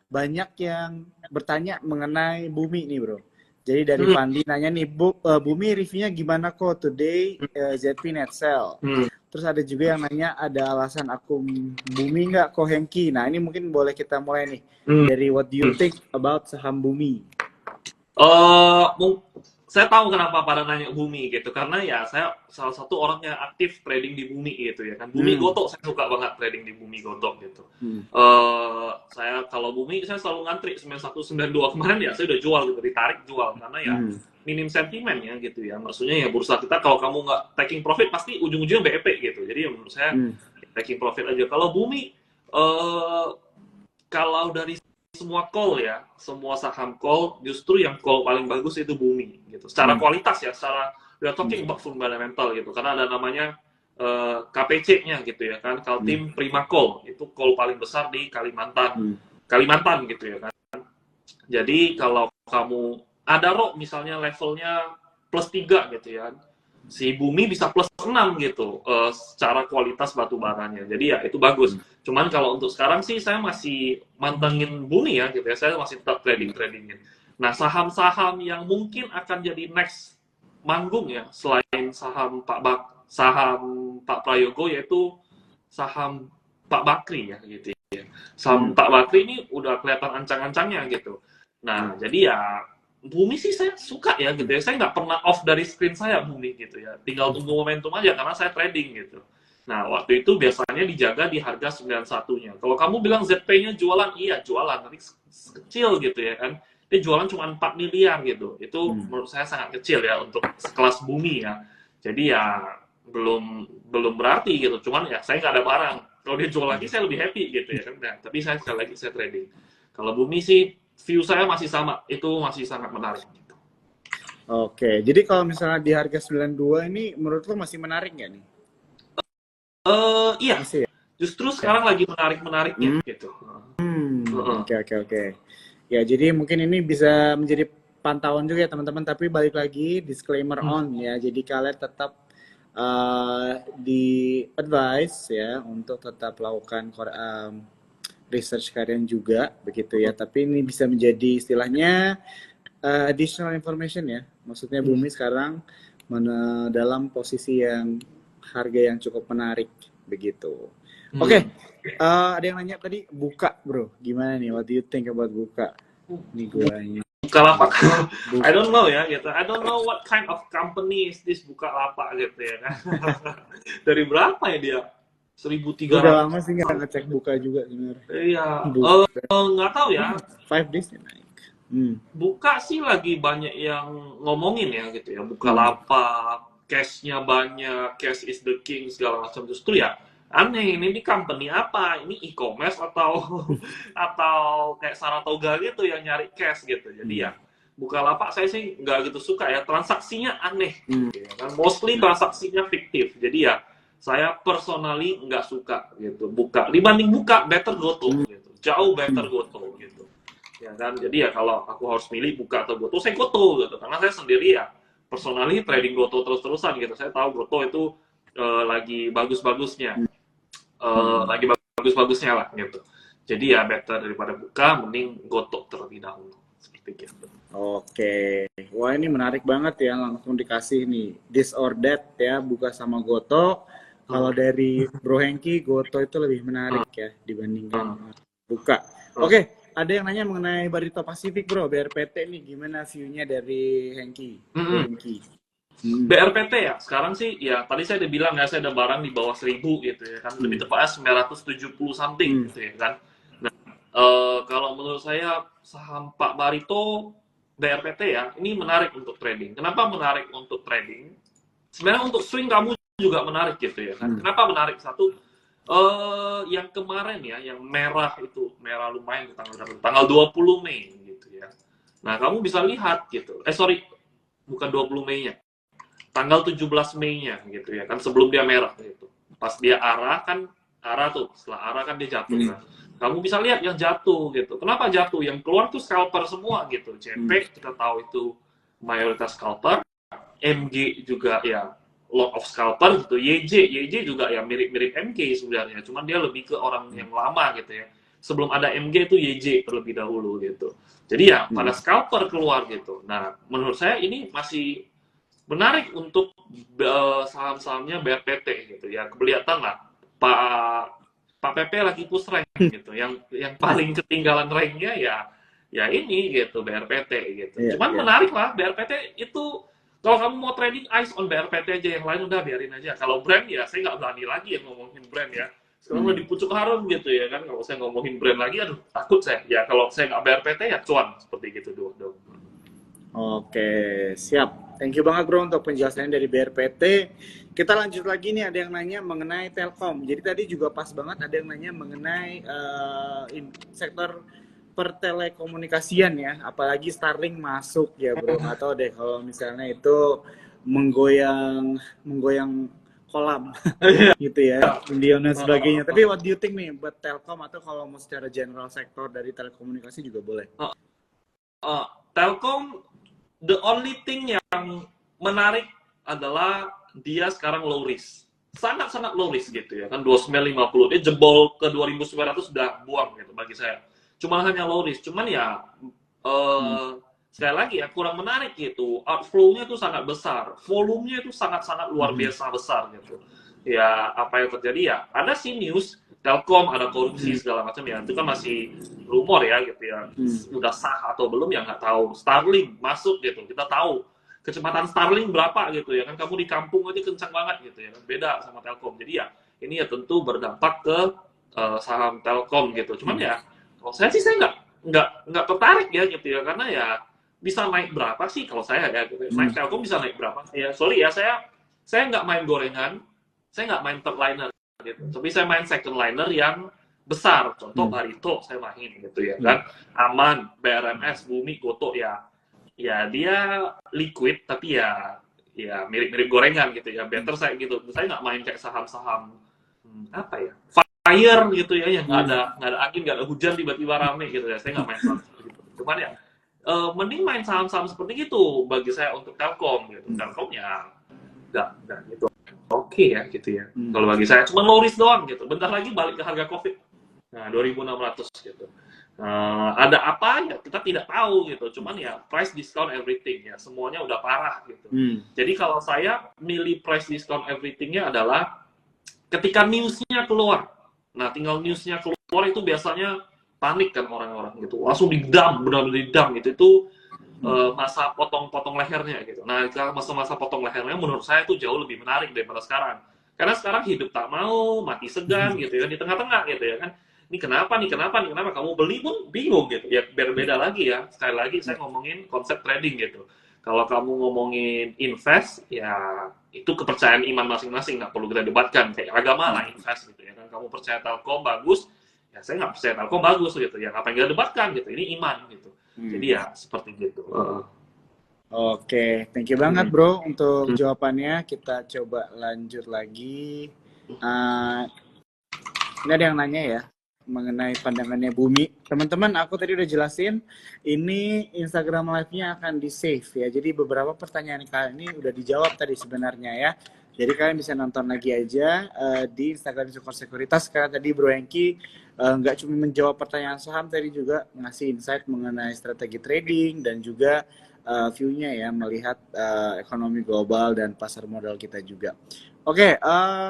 banyak yang bertanya mengenai Bumi nih bro. Jadi dari Fandi nanya nih, Bumi reviewnya gimana kok today ZP net sell. Terus ada juga yang nanya ada alasan akum Bumi nggak kok Hengki. Nah ini mungkin boleh kita mulai nih dari what do you think about saham Bumi. Saya tahu kenapa pada nanya Bumi gitu, karena ya saya salah satu orang yang aktif trading di Bumi gitu ya kan. Bumi Gotok, saya suka banget trading di Bumi Gotok gitu. Saya kalau Bumi saya selalu ngantri 9192 kemarin ya, saya udah jual gitu, ditarik jual karena ya minim sentimen ya gitu ya. Maksudnya ya bursa kita kalau kamu nggak taking profit pasti ujung-ujungnya BEP gitu. Jadi ya menurut saya taking profit aja. Kalau Bumi kalau dari semua call ya, semua saham call, justru yang call paling bagus itu Bumi gitu. Secara kualitas ya, secara we are talking about fundamental gitu. Karena ada namanya KPC-nya gitu ya kan, Kaltim Prima Call, itu call paling besar di Kalimantan gitu ya kan. Jadi kalau kamu ada misalnya levelnya +3 gitu ya, si Bumi bisa +6 gitu secara kualitas batu baranya. Jadi ya itu bagus. Cuman kalau untuk sekarang sih saya masih mantengin Bumi ya gitu ya. Saya masih tetap tradingin. Nah, saham-saham yang mungkin akan jadi next manggung ya, selain saham Pak Prayogo, yaitu saham Pak Bakri ya gitu ya. Saham Pak Bakri ini udah kelihatan ancang-ancangnya gitu. Nah, jadi ya Bumi sih saya suka ya gitu ya. Saya nggak pernah off dari screen saya Bumi gitu ya. Tinggal tunggu momentum aja karena saya trading gitu. Nah, waktu itu biasanya dijaga di harga 91-nya. Kalau kamu bilang ZP-nya jualan, iya jualan, tapi kecil gitu ya kan. Dia jualan cuma 4 miliar gitu. Itu menurut saya sangat kecil ya untuk sekelas Bumi ya. Jadi ya belum berarti gitu. Cuman ya saya nggak ada barang. Kalau dia jual lagi, saya lebih happy gitu ya kan. Nah, tapi saya sekali lagi saya trading. Kalau Bumi sih, view saya masih sama. Itu masih sangat menarik. Gitu. Oke, jadi kalau misalnya di harga 92 ini menurut lo masih menarik nggak nih? Iya, Masih ya? justru sekarang lagi menarik-menariknya gitu. Oke, oke, oke. Ya, jadi mungkin ini bisa menjadi pantauan juga ya teman-teman, tapi balik lagi disclaimer on ya. Jadi kalian tetap di advice ya untuk tetap lakukan research kalian juga begitu ya. Tapi ini bisa menjadi istilahnya additional information ya. Maksudnya Bumi sekarang dalam posisi yang harga yang cukup menarik begitu. Oke, ada yang nanya tadi buka bro, gimana nih? What do you think about buka? Nih guanya. Bukalapak. I don't know ya gitu. I don't know what kind of company is this Bukalapak gitu ya kan. Dari berapa ya dia? 1.300. Udah lama sih nggak ngecek buka juga sebenarnya. Iya. Nggak tahu ya. 5 days naik. Buka sih lagi banyak yang ngomongin ya gitu ya. Bukalapak, cash-nya banyak, cash is the king segala macam. Justru ya aneh, ini company apa? Ini e-commerce atau kayak Saratoga gitu yang nyari cash gitu. Jadi ya Bukalapak saya sih nggak gitu suka ya, transaksinya aneh gitu ya kan. Mostly transaksinya fiktif. Jadi ya saya personally nggak suka gitu. Buka dibanding buka better Goto gitu. Jauh better Goto gitu. Ya kan. Jadi ya kalau aku harus milih buka atau Goto, saya Goto gitu. Karena saya sendiri ya personally trading Goto terus-terusan gitu. Saya tahu Goto itu lagi bagus-bagusnya. Lagi bagus-bagusnya lah gitu. Jadi ya better daripada buka, mending Goto terlebih dahulu seperti itu. Oke, wah ini menarik banget ya, langsung dikasih nih this or that ya, buka sama Goto. Kalau dari Bro Hengki, Goto itu lebih menarik ya dibandingkan buka. Oke, ada yang nanya mengenai Barito Pacific bro, BRPT nih gimana view-nya dari Hengki? Hengki. BRPT ya, sekarang sih ya tadi saya udah bilang ya, saya ada barang di bawah 1.000 gitu ya kan, lebih tepatnya 970 something gitu ya kan. Nah, kalau menurut saya saham Pak Barito BRPT ya, ini menarik untuk trading. Kenapa menarik untuk trading? Sebenarnya untuk swing kamu juga menarik gitu ya kan. Kenapa menarik? Satu, yang kemarin ya, yang merah itu, merah lumayan di tanggal 20 Mei gitu ya. Nah, kamu bisa lihat gitu. Bukan 20 Mei-nya. Tanggal 17 Mei-nya gitu ya kan, sebelum dia merah gitu. Pas dia arah tuh, setelah arah kan dia jatuh kan. Kamu bisa lihat yang jatuh gitu. Kenapa jatuh? Yang keluar tuh scalper semua gitu. CP kita tahu itu mayoritas scalper, MG juga ya lot of scalper gitu. YJ juga ya mirip-mirip MG sebenarnya, cuman dia lebih ke orang yang lama gitu ya. Sebelum ada MG itu YJ terlebih dahulu gitu. Jadi ya pada scalper keluar gitu. Nah, menurut saya ini masih menarik untuk saham-sahamnya BRPT gitu ya. Kelihatan lah Pak PP lagi push rank gitu. Yang paling ketinggalan ranknya ya ini gitu BRPT gitu. Cuman menarik lah BRPT itu. Kalau kamu mau trading eyes on BRPT aja, yang lain udah biarin aja. Kalau brand ya saya nggak berani lagi yang ngomongin brand ya. Sekarang udah di pucuk harum gitu ya kan. Kalau saya ngomongin brand lagi, aduh takut saya. Ya kalau saya nggak BRPT ya cuan seperti gitu dong. Oke, siap. Thank you banget bro untuk penjelasannya dari BRPT. Kita lanjut lagi nih, ada yang nanya mengenai Telkom. Jadi tadi juga pas banget ada yang nanya mengenai sektor pertelekomunikasian ya, apalagi Starlink masuk ya bro. Atau deh kalau misalnya itu menggoyang kolam gitu ya, Indion dan sebagainya. Tapi what do you think nih buat Telkom, atau kalau mau secara general sektor dari telekomunikasi juga boleh? Telkom, the only thing yang menarik adalah dia sekarang low risk. Sangat-sangat low risk gitu ya kan, 2950. Dia jebol ke 2900 sudah buang gitu bagi saya. Cuma hanya low risk. Cuman ya sekali lagi ya kurang menarik gitu. Outflow-nya itu sangat besar. Volumenya itu sangat-sangat luar biasa besar gitu. Ya apa yang terjadi ya, ada sih news Telkom ada korupsi segala macam ya, itu kan masih rumor ya gitu ya. Udah sah atau belum ya nggak tahu. Starlink masuk gitu, kita tahu kecepatan Starlink berapa gitu ya kan, kamu di kampung aja kencang banget gitu ya kan, beda sama Telkom. Jadi ya ini ya tentu berdampak ke saham Telkom gitu. Cuman ya kalau saya sih saya nggak tertarik ya gitu ya, karena ya bisa naik berapa sih kalau saya ya gitu. Naik Telkom bisa naik berapa ya, sorry ya, saya nggak main gorengan, saya nggak main third liner gitu. Tapi saya main second liner yang besar, contoh Barito saya main gitu ya kan, Aman, BRMS, Bumi, Goto ya dia liquid tapi ya mirip-mirip gorengan gitu ya, better saya gitu. Saya nggak main kayak saham-saham apa ya, fire gitu ya, yang nggak ada angin, nggak ada hujan tiba-tiba rame gitu ya. Saya nggak main saham seperti itu. Cuman ya mending main saham-saham seperti itu bagi saya untuk Telkom gitu. Telkom ya nggak gitu. Oke ya gitu ya. Kalau bagi saya cuma low risk doang gitu. Bentar lagi balik ke harga Covid. Nah, 2.600 gitu. Ada apa ya kita tidak tahu gitu. Cuman ya price discount everything ya. Semuanya udah parah gitu. Jadi kalau saya milih price discount everythingnya adalah ketika newsnya keluar. Nah, tinggal newsnya keluar itu biasanya panik kan orang-orang gitu. Langsung didam, benar-benar didam gitu. Itu masa potong-potong lehernya gitu. Nah, masa-masa potong lehernya menurut saya itu jauh lebih menarik daripada sekarang. Karena sekarang hidup tak mau, mati segan gitu ya, di tengah-tengah gitu ya kan. Ini kenapa kamu beli pun bingung gitu. Ya berbeda lagi ya. Sekali lagi saya ngomongin konsep trading gitu. Kalau kamu ngomongin invest, ya itu kepercayaan iman masing-masing, nggak perlu kita debatkan. Kayak agama lah invest gitu ya kan. Kamu percaya Telkom bagus, ya saya nggak percaya Telkom bagus gitu. Ya ngapain kita debatkan gitu. Ini iman gitu. Jadi ya seperti gitu. Oke, thank you banget bro untuk jawabannya. Kita coba lanjut lagi. Ini ada yang nanya ya mengenai pandangannya Bumi. Teman-teman, aku tadi udah jelasin, ini Instagram Live-nya akan di-save ya. Jadi beberapa pertanyaan kalian ini udah dijawab tadi sebenarnya ya. Jadi kalian bisa nonton lagi aja di Instagram Sukor Sekuritas. Karena tadi Bro Hengki nggak cuma menjawab pertanyaan saham, tadi juga ngasih insight mengenai strategi trading dan juga view-nya ya, melihat ekonomi global dan pasar modal kita juga. Oke,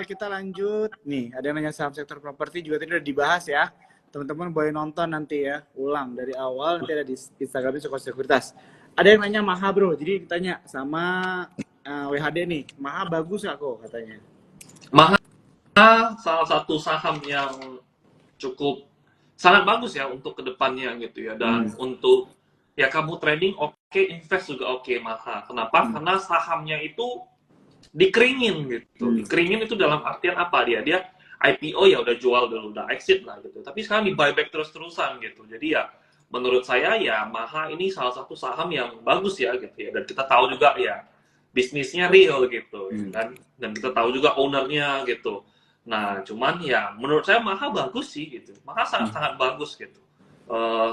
kita lanjut. Nih, ada yang nanya saham sektor properti juga tadi udah dibahas ya. Teman-teman boleh nonton nanti ya, ulang dari awal, nanti ada di Instagram Sukor Sekuritas. Ada yang nanya Maha bro, jadi ditanya sama WHD nih, Maha bagus nggak kok katanya? Maha salah satu saham yang cukup sangat bagus ya untuk kedepannya gitu ya, dan untuk ya kamu trading oke, invest juga oke Maha. Kenapa? Karena sahamnya itu dikeringin gitu. Dikeringin itu dalam artian apa dia? Dia IPO ya udah jual dulu, udah exit lah gitu. Tapi sekarang di buyback terus-terusan gitu. Jadi ya menurut saya ya Maha ini salah satu saham yang bagus ya gitu ya. Dan kita tahu juga ya bisnisnya real gitu kan. Dan kita tahu juga ownernya gitu. Nah, cuman ya menurut saya Maha bagus sih gitu. Maha sangat-sangat bagus gitu.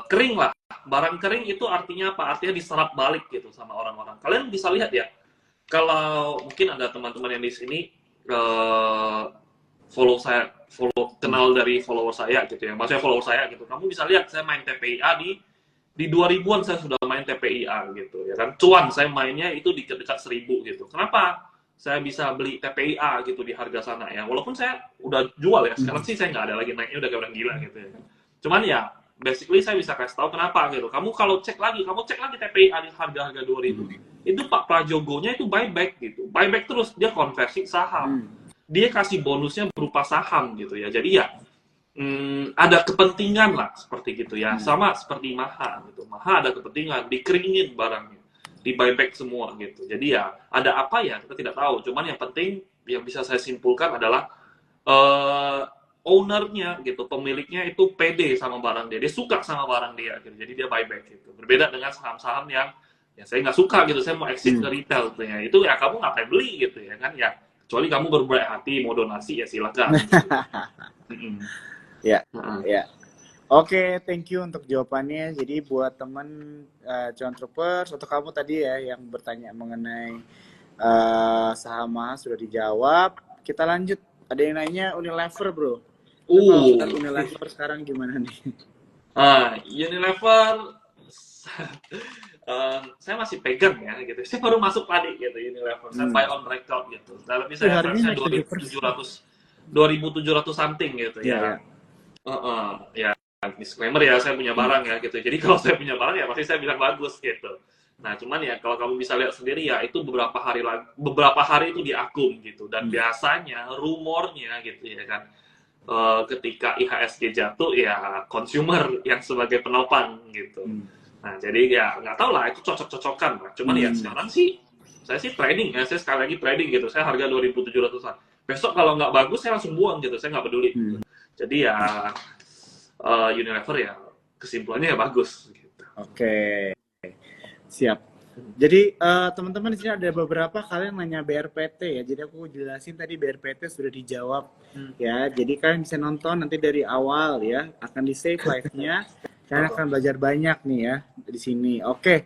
Kering lah. Barang kering itu artinya apa? Artinya diserap balik gitu sama orang-orang. Kalian bisa lihat ya, kalau mungkin ada teman-teman yang di sini kenal dari follower saya gitu ya, maksudnya follower saya gitu, kamu bisa lihat saya main TPIA di 2000-an saya sudah main TPIA gitu ya kan, cuan saya mainnya itu di dekat 1000 gitu. Kenapa saya bisa beli TPIA gitu di harga sana ya, walaupun saya udah jual ya, sekarang sih saya nggak ada lagi, naiknya udah kayak orang gila gitu ya. Cuman ya basically saya bisa kasih tahu kenapa gitu. Kamu kalau cek lagi TPIA di harga-harga 2000. Itu Pak Prajogonya itu buyback gitu. Buyback terus, dia konversi saham. Dia kasih bonusnya berupa saham gitu ya. Jadi ya ada kepentingan lah seperti gitu ya. Sama seperti Maha gitu. Maha ada kepentingan, dikeringin barangnya. Di buyback semua gitu. Jadi ya ada apa ya kita tidak tahu. Cuman yang penting yang bisa saya simpulkan adalah ownernya gitu, pemiliknya itu pede sama barang dia suka sama barang dia gitu, jadi dia buyback gitu. Berbeda dengan saham-saham yang ya saya nggak suka gitu, saya mau exit ke retail gitu ya, itu ya kamu ngapain beli gitu ya kan ya, kecuali kamu berbaik hati mau donasi ya silakan gitu. Ya. Oke, thank you untuk jawabannya. Jadi buat teman cuan troopers, atau kamu tadi ya yang bertanya mengenai saham Maha sudah dijawab. Kita lanjut. Ada yang nanya Unilever bro. Unilever sekarang gimana nih? Unilever saya masih pegang ya gitu. Saya baru masuk tadi gitu Unilever. Saya buy on record gitu. Tapi saya harganya 2.700 something gitu ya. Ya disclaimer ya, saya punya barang ya gitu. Jadi kalau saya punya barang ya pasti saya bilang bagus gitu. Nah, cuman ya kalau kamu bisa lihat sendiri ya itu beberapa hari itu diakum gitu, dan biasanya rumornya gitu ya kan, ketika IHSG jatuh ya consumer yang sebagai penopang gitu. Nah, jadi ya nggak tahu lah itu cocok-cocokan lah. Cuman ya sekarang sih saya sih trading ya, saya sekali lagi trading gitu. Saya harga 2.700-an. Besok kalau nggak bagus saya langsung buang gitu, saya nggak peduli. Jadi ya Unilever ya kesimpulannya ya bagus gitu. Oke, siap. Jadi teman-teman di sini ada beberapa kalian nanya BRPT ya. Jadi aku jelasin tadi BRPT sudah dijawab ya. Jadi kalian bisa nonton nanti dari awal ya. Akan di save live-nya. Kalian akan belajar banyak nih ya di sini. Oke,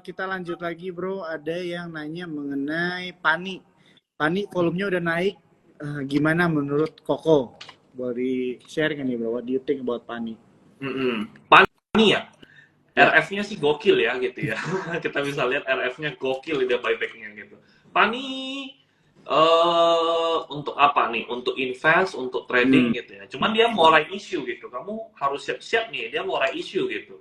kita lanjut lagi bro. Ada yang nanya mengenai Pani. Pani volumenya udah naik. Gimana menurut Koko? Boleh share nih bro? What do you think about Pani? Pani ya? RF-nya sih gokil ya gitu ya. Kita bisa lihat RF-nya gokil dia buyback-nya gitu. Pani untuk apa nih? Untuk invest, untuk trading gitu ya. Cuman dia mulai isu gitu. Kamu harus siap-siap nih, dia mulai isu gitu.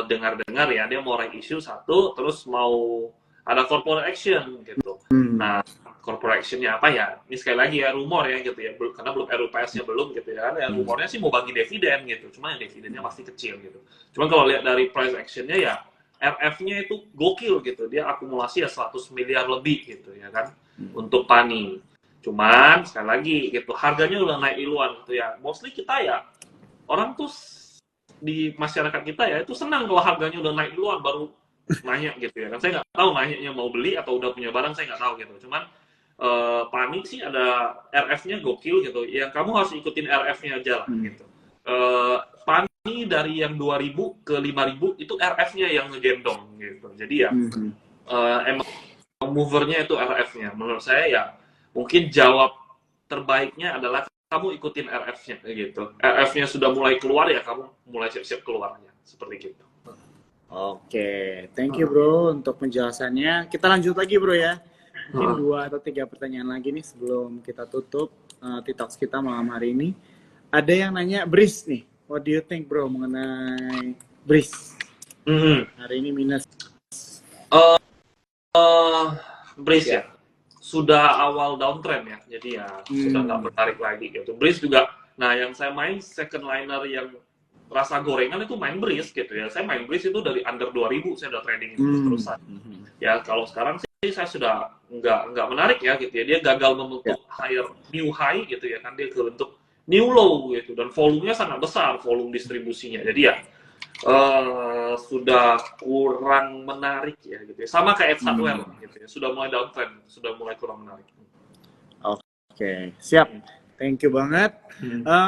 Dengar-dengar ya, dia mulai isu satu, terus mau ada corporate action gitu. Nah, corporate action-nya apa ya? Ini sekali lagi ya rumor ya gitu ya, karena belum RUPS-nya belum gitu ya. Ya rumornya sih mau bagi dividen gitu, cuma yang dividennya pasti kecil gitu. Cuma kalau lihat dari price action-nya ya RF-nya itu gokil gitu, dia akumulasi ya 100 miliar lebih gitu ya kan untuk Pani. Cuman sekali lagi gitu, harganya udah naik duluan gitu ya. Mostly kita ya orang tuh di masyarakat kita ya itu senang kalau harganya udah naik duluan baru nanya gitu ya kan. Saya nggak tahu nanyanya mau beli atau udah punya barang, saya nggak tahu gitu. Cuman Pani sih ada RF-nya gokil gitu. Yang kamu harus ikutin RF-nya aja lah gitu. Pani dari yang 2000 ke 5000 itu RF-nya yang ngegendong gitu. Jadi ya emang movernya itu RF-nya. Menurut saya ya mungkin jawab terbaiknya adalah kamu ikutin RF-nya gitu. RF-nya sudah mulai keluar ya kamu mulai siap-siap keluarnya seperti gitu. Oke, thank you bro untuk penjelasannya. Kita lanjut lagi bro ya. Mungkin 2 atau 3 pertanyaan lagi nih sebelum kita tutup TikToks kita malam hari ini. Ada yang nanya Breeze nih. What do you think bro mengenai Breeze? Hari ini minus. Breeze ya. Sudah awal downtrend ya. Jadi ya sudah nggak menarik lagi gitu. Breeze juga. Nah yang saya main second liner yang rasa gorengan itu main Breeze gitu ya. Saya main Breeze itu dari under 2000 saya udah trading itu terusan. Ya kalau sekarang sih saya sudah nggak menarik ya gitu ya. Dia gagal membentuk new high gitu ya kan, dia kebentuk new low gitu dan volumenya sangat besar volume distribusinya. Jadi ya sudah kurang menarik ya gitu ya. Sama kayak hardware gitu ya. Sudah mulai downtrend, sudah mulai kurang menarik. Oke, siap. Thank you banget.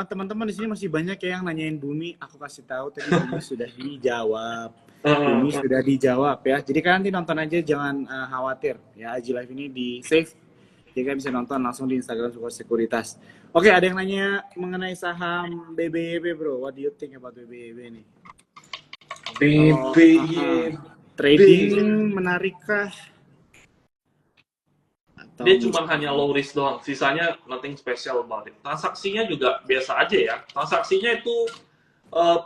Teman-teman di sini masih banyak ya yang nanyain Bumi. Aku kasih tahu tadi Bumi sudah dijawab. Bumi sudah dijawab ya. Jadi kalian nanti nonton aja, jangan khawatir ya. Aji Live ini di save. Jadi kalian bisa nonton langsung di Instagram Sekuritas. Oke, ada yang nanya mengenai saham BBYB bro. What do you think about BBYB nih? BBYB trading menarikkah? Dia cuma hanya low risk doang, sisanya nothing special about it. Transaksinya juga biasa aja ya. Transaksinya itu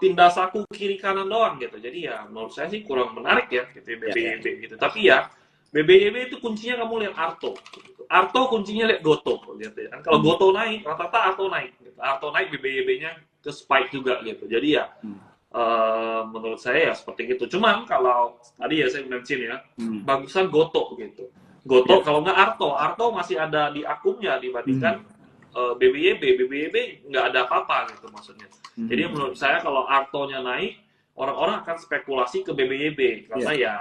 pindah saku kiri kanan doang gitu. Jadi ya menurut saya sih kurang menarik ya gitu BBYB gitu. Tapi ya BBYB itu kuncinya kamu lihat Arto. Gitu. Arto kuncinya lihat Goto gitu ya. Kalau Goto naik, rata-rata Arto naik. Gitu. Arto naik BBYB-nya ke spike juga gitu. Jadi ya menurut saya ya seperti itu. Cuman kalau tadi ya saya mention ya, bagusan Goto gitu. Goto kalau nggak Arto masih ada di akunnya dibandingkan BBYB nggak ada apa-apa gitu maksudnya. Jadi menurut saya kalau Artonya naik, orang-orang akan spekulasi ke BBYB karena ya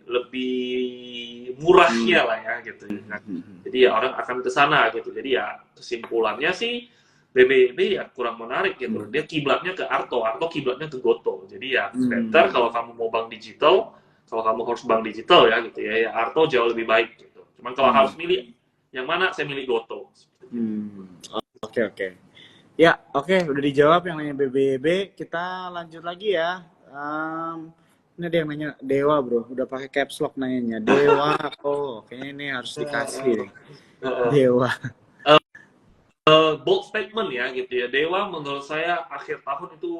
lebih murahnya lah ya gitu. Jadi ya orang akan ke sana gitu. Jadi ya kesimpulannya sih BBYB ya kurang menarik gitu. Dia kiblatnya ke Arto kiblatnya ke Goto. Jadi ya better kalau kamu mau bank digital. Kalau kamu harus bank digital ya gitu ya, Arto jauh lebih baik gitu. Cuman kalau harus milih yang mana, saya milih Goto. Oke. Ya, oke, udah dijawab yang nanya BBYB. Kita lanjut lagi ya. Ini ada yang nanya Dewa bro, udah pakai caps lock nanyanya. Dewa, kayaknya ini harus dikasih. Dewa. Bold statement ya gitu ya. Dewa menurut saya akhir tahun itu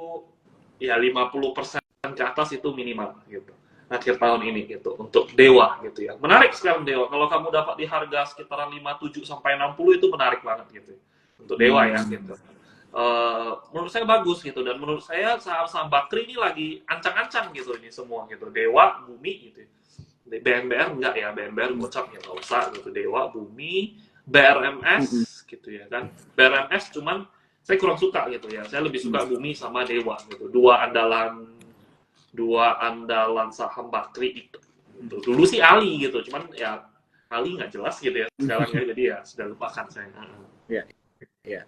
ya 50% ke atas itu minimal gitu. Akhir tahun ini gitu untuk Dewa gitu ya. Menarik sekarang Dewa. Kalau kamu dapat di harga sekitaran 57 sampai 60 itu menarik banget gitu. Untuk Dewa ya gitu. Menurut saya bagus gitu dan menurut saya saham-saham Bakri ini lagi ancang-ancang gitu ini semua gitu. Dewa, Bumi gitu. BNBR enggak ya, BNBR gocap ya enggak usah gitu. Dewa, Bumi, BRMS Mm-mm. gitu ya kan. BRMS cuman saya kurang suka gitu ya. Saya lebih suka Bumi sama Dewa gitu. Dua andalan saham Bakri itu. Gitu. Dulu sih Ali gitu, cuman ya Ali nggak jelas gitu ya sekarang ya, jadi ya sudah lupakan saya. Ya, ya.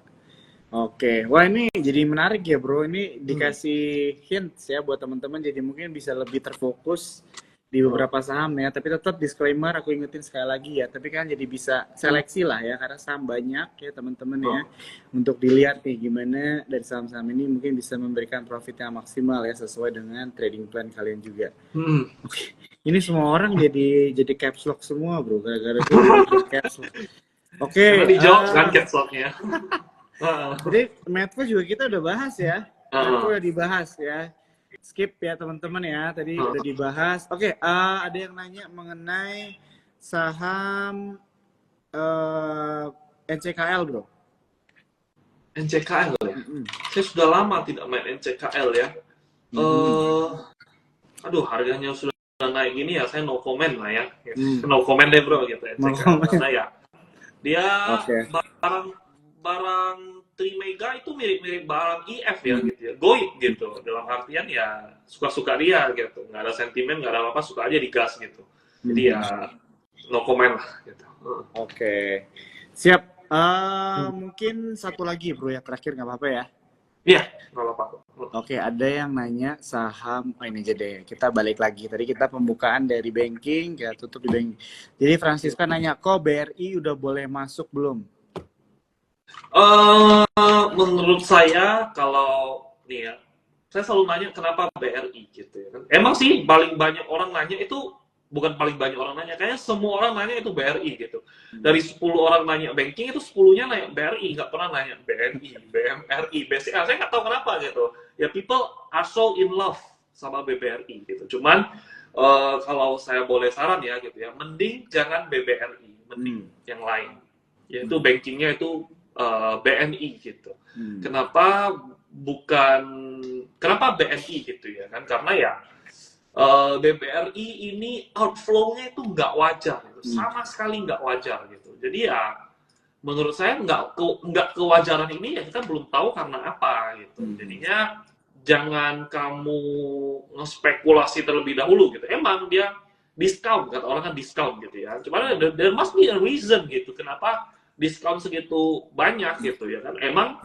Oke, wah ini jadi menarik ya bro. Ini dikasih hints ya buat teman-teman, jadi mungkin bisa lebih terfokus di beberapa saham ya. Tapi tetap disclaimer, aku ingetin sekali lagi ya. Tapi kan jadi bisa seleksi lah ya, karena saham banyak ya teman-teman ya. Untuk dilihat nih gimana dari saham-saham ini mungkin bisa memberikan profit yang maksimal ya sesuai dengan trading plan kalian juga. Oke, ini semua orang jadi caps lock semua bro, gara-gara gue caps lock. Oke, Karena dijawab kan caps lock-nya. jadi Medco juga kita udah bahas ya. Medco udah dibahas ya. Skip ya teman-teman ya. Tadi udah dibahas. Oke, ada yang nanya mengenai saham NCKL bro. NCKL ya. Saya sudah lama tidak main NCKL ya. Aduh, harganya sudah naik gini ya, saya no comment lah ya. No comment deh bro gitu NCKL. Karena ya dia barang 3 mega itu mirip-mirip barang IF ya gitu ya, goib gitu, dalam artian ya suka-suka dia gitu, nggak ada sentimen, nggak ada apa-apa, suka aja digas gitu, jadi ya no comment lah gitu. Oke, siap. Mungkin satu lagi bro ya, terakhir nggak apa-apa ya? Iya, nggak apa-apa. Oke, ada yang nanya saham, ini aja deh, kita balik lagi. Tadi kita pembukaan dari banking, ya tutup di banking. Jadi Francisca nanya, kok BRI udah boleh masuk belum? Menurut saya kalau nih ya, saya selalu nanya kenapa BRI gitu ya kan. Emang sih paling banyak orang nanya itu, bukan paling banyak orang nanya, kayaknya semua orang nanya itu BRI gitu. Dari 10 orang nanya banking itu 10-nya nanya BRI, nggak pernah nanya BNI, BMRI, BCA. Saya nggak tahu kenapa gitu. Ya people are so in love sama BBRI gitu. Cuman kalau saya boleh saran ya gitu ya, mending jangan BBRI, mending yang lain. Yaitu bankingnya itu BNI gitu. Kenapa BNI gitu ya kan? Karena ya BBRI ini outflow-nya itu nggak wajar, gitu. Sama sekali nggak wajar gitu. Jadi ya menurut saya nggak kewajaran ini ya kita belum tahu karena apa gitu. Jadinya jangan kamu ngespekulasi terlebih dahulu gitu. Emang dia discount, kata orang kan discount gitu ya. Cuma there must be a reason gitu. Kenapa diskon segitu banyak gitu ya kan? Emang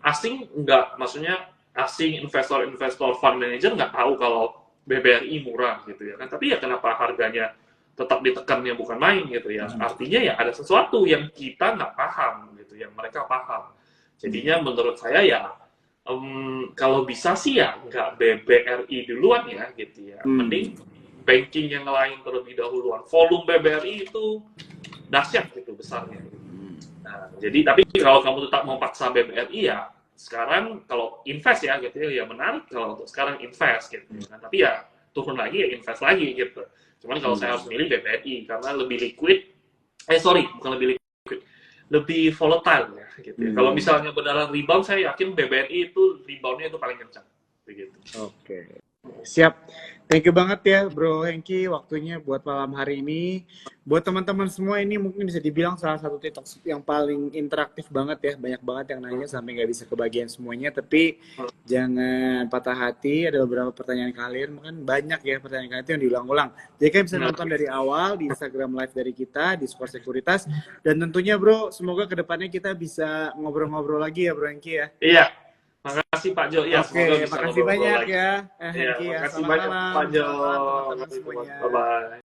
asing nggak, maksudnya asing investor fund manager nggak tahu kalau BBRI murah gitu ya kan, tapi ya kenapa harganya tetap ditekannya bukan main gitu ya, artinya ya ada sesuatu yang kita nggak paham gitu, yang mereka paham. Jadinya menurut saya ya kalau bisa sih ya nggak BBRI duluan ya gitu ya, mending banking yang lain terlebih dahuluan. Volume BBRI itu dahsyat gitu besarnya. Nah, jadi tapi kalau kamu tetap mau paksa BBRI ya sekarang kalau invest ya gitu ya menarik kalau untuk sekarang invest gitu kan, tapi ya turun lagi ya invest lagi gitu. Cuman kalau saya harus milih BBRI karena lebih liquid, bukan lebih liquid, lebih volatile ya gitu ya. Kalau misalnya beneran rebound, saya yakin BBRI itu reboundnya itu paling kencang begitu. Oke, siap. Thank you banget ya Bro Hengki waktunya buat malam hari ini. Buat teman-teman semua ini mungkin bisa dibilang salah satu TikTok yang paling interaktif banget ya. Banyak banget yang nanya sampai nggak bisa kebagian semuanya. Tapi jangan patah hati, ada beberapa pertanyaan kalian. Mungkin banyak ya pertanyaan kalian itu yang diulang-ulang. Jadi kalian bisa nonton dari awal di Instagram Live dari kita, di Sport Sekuritas. Dan tentunya Bro, semoga kedepannya kita bisa ngobrol-ngobrol lagi ya Bro Hengki ya. Iya. Makasih Pak Jo. Ya, Oke, makasih banyak ya. Makasih banyak Pak Jo. Selamat malam teman-teman semuanya. Bye-bye.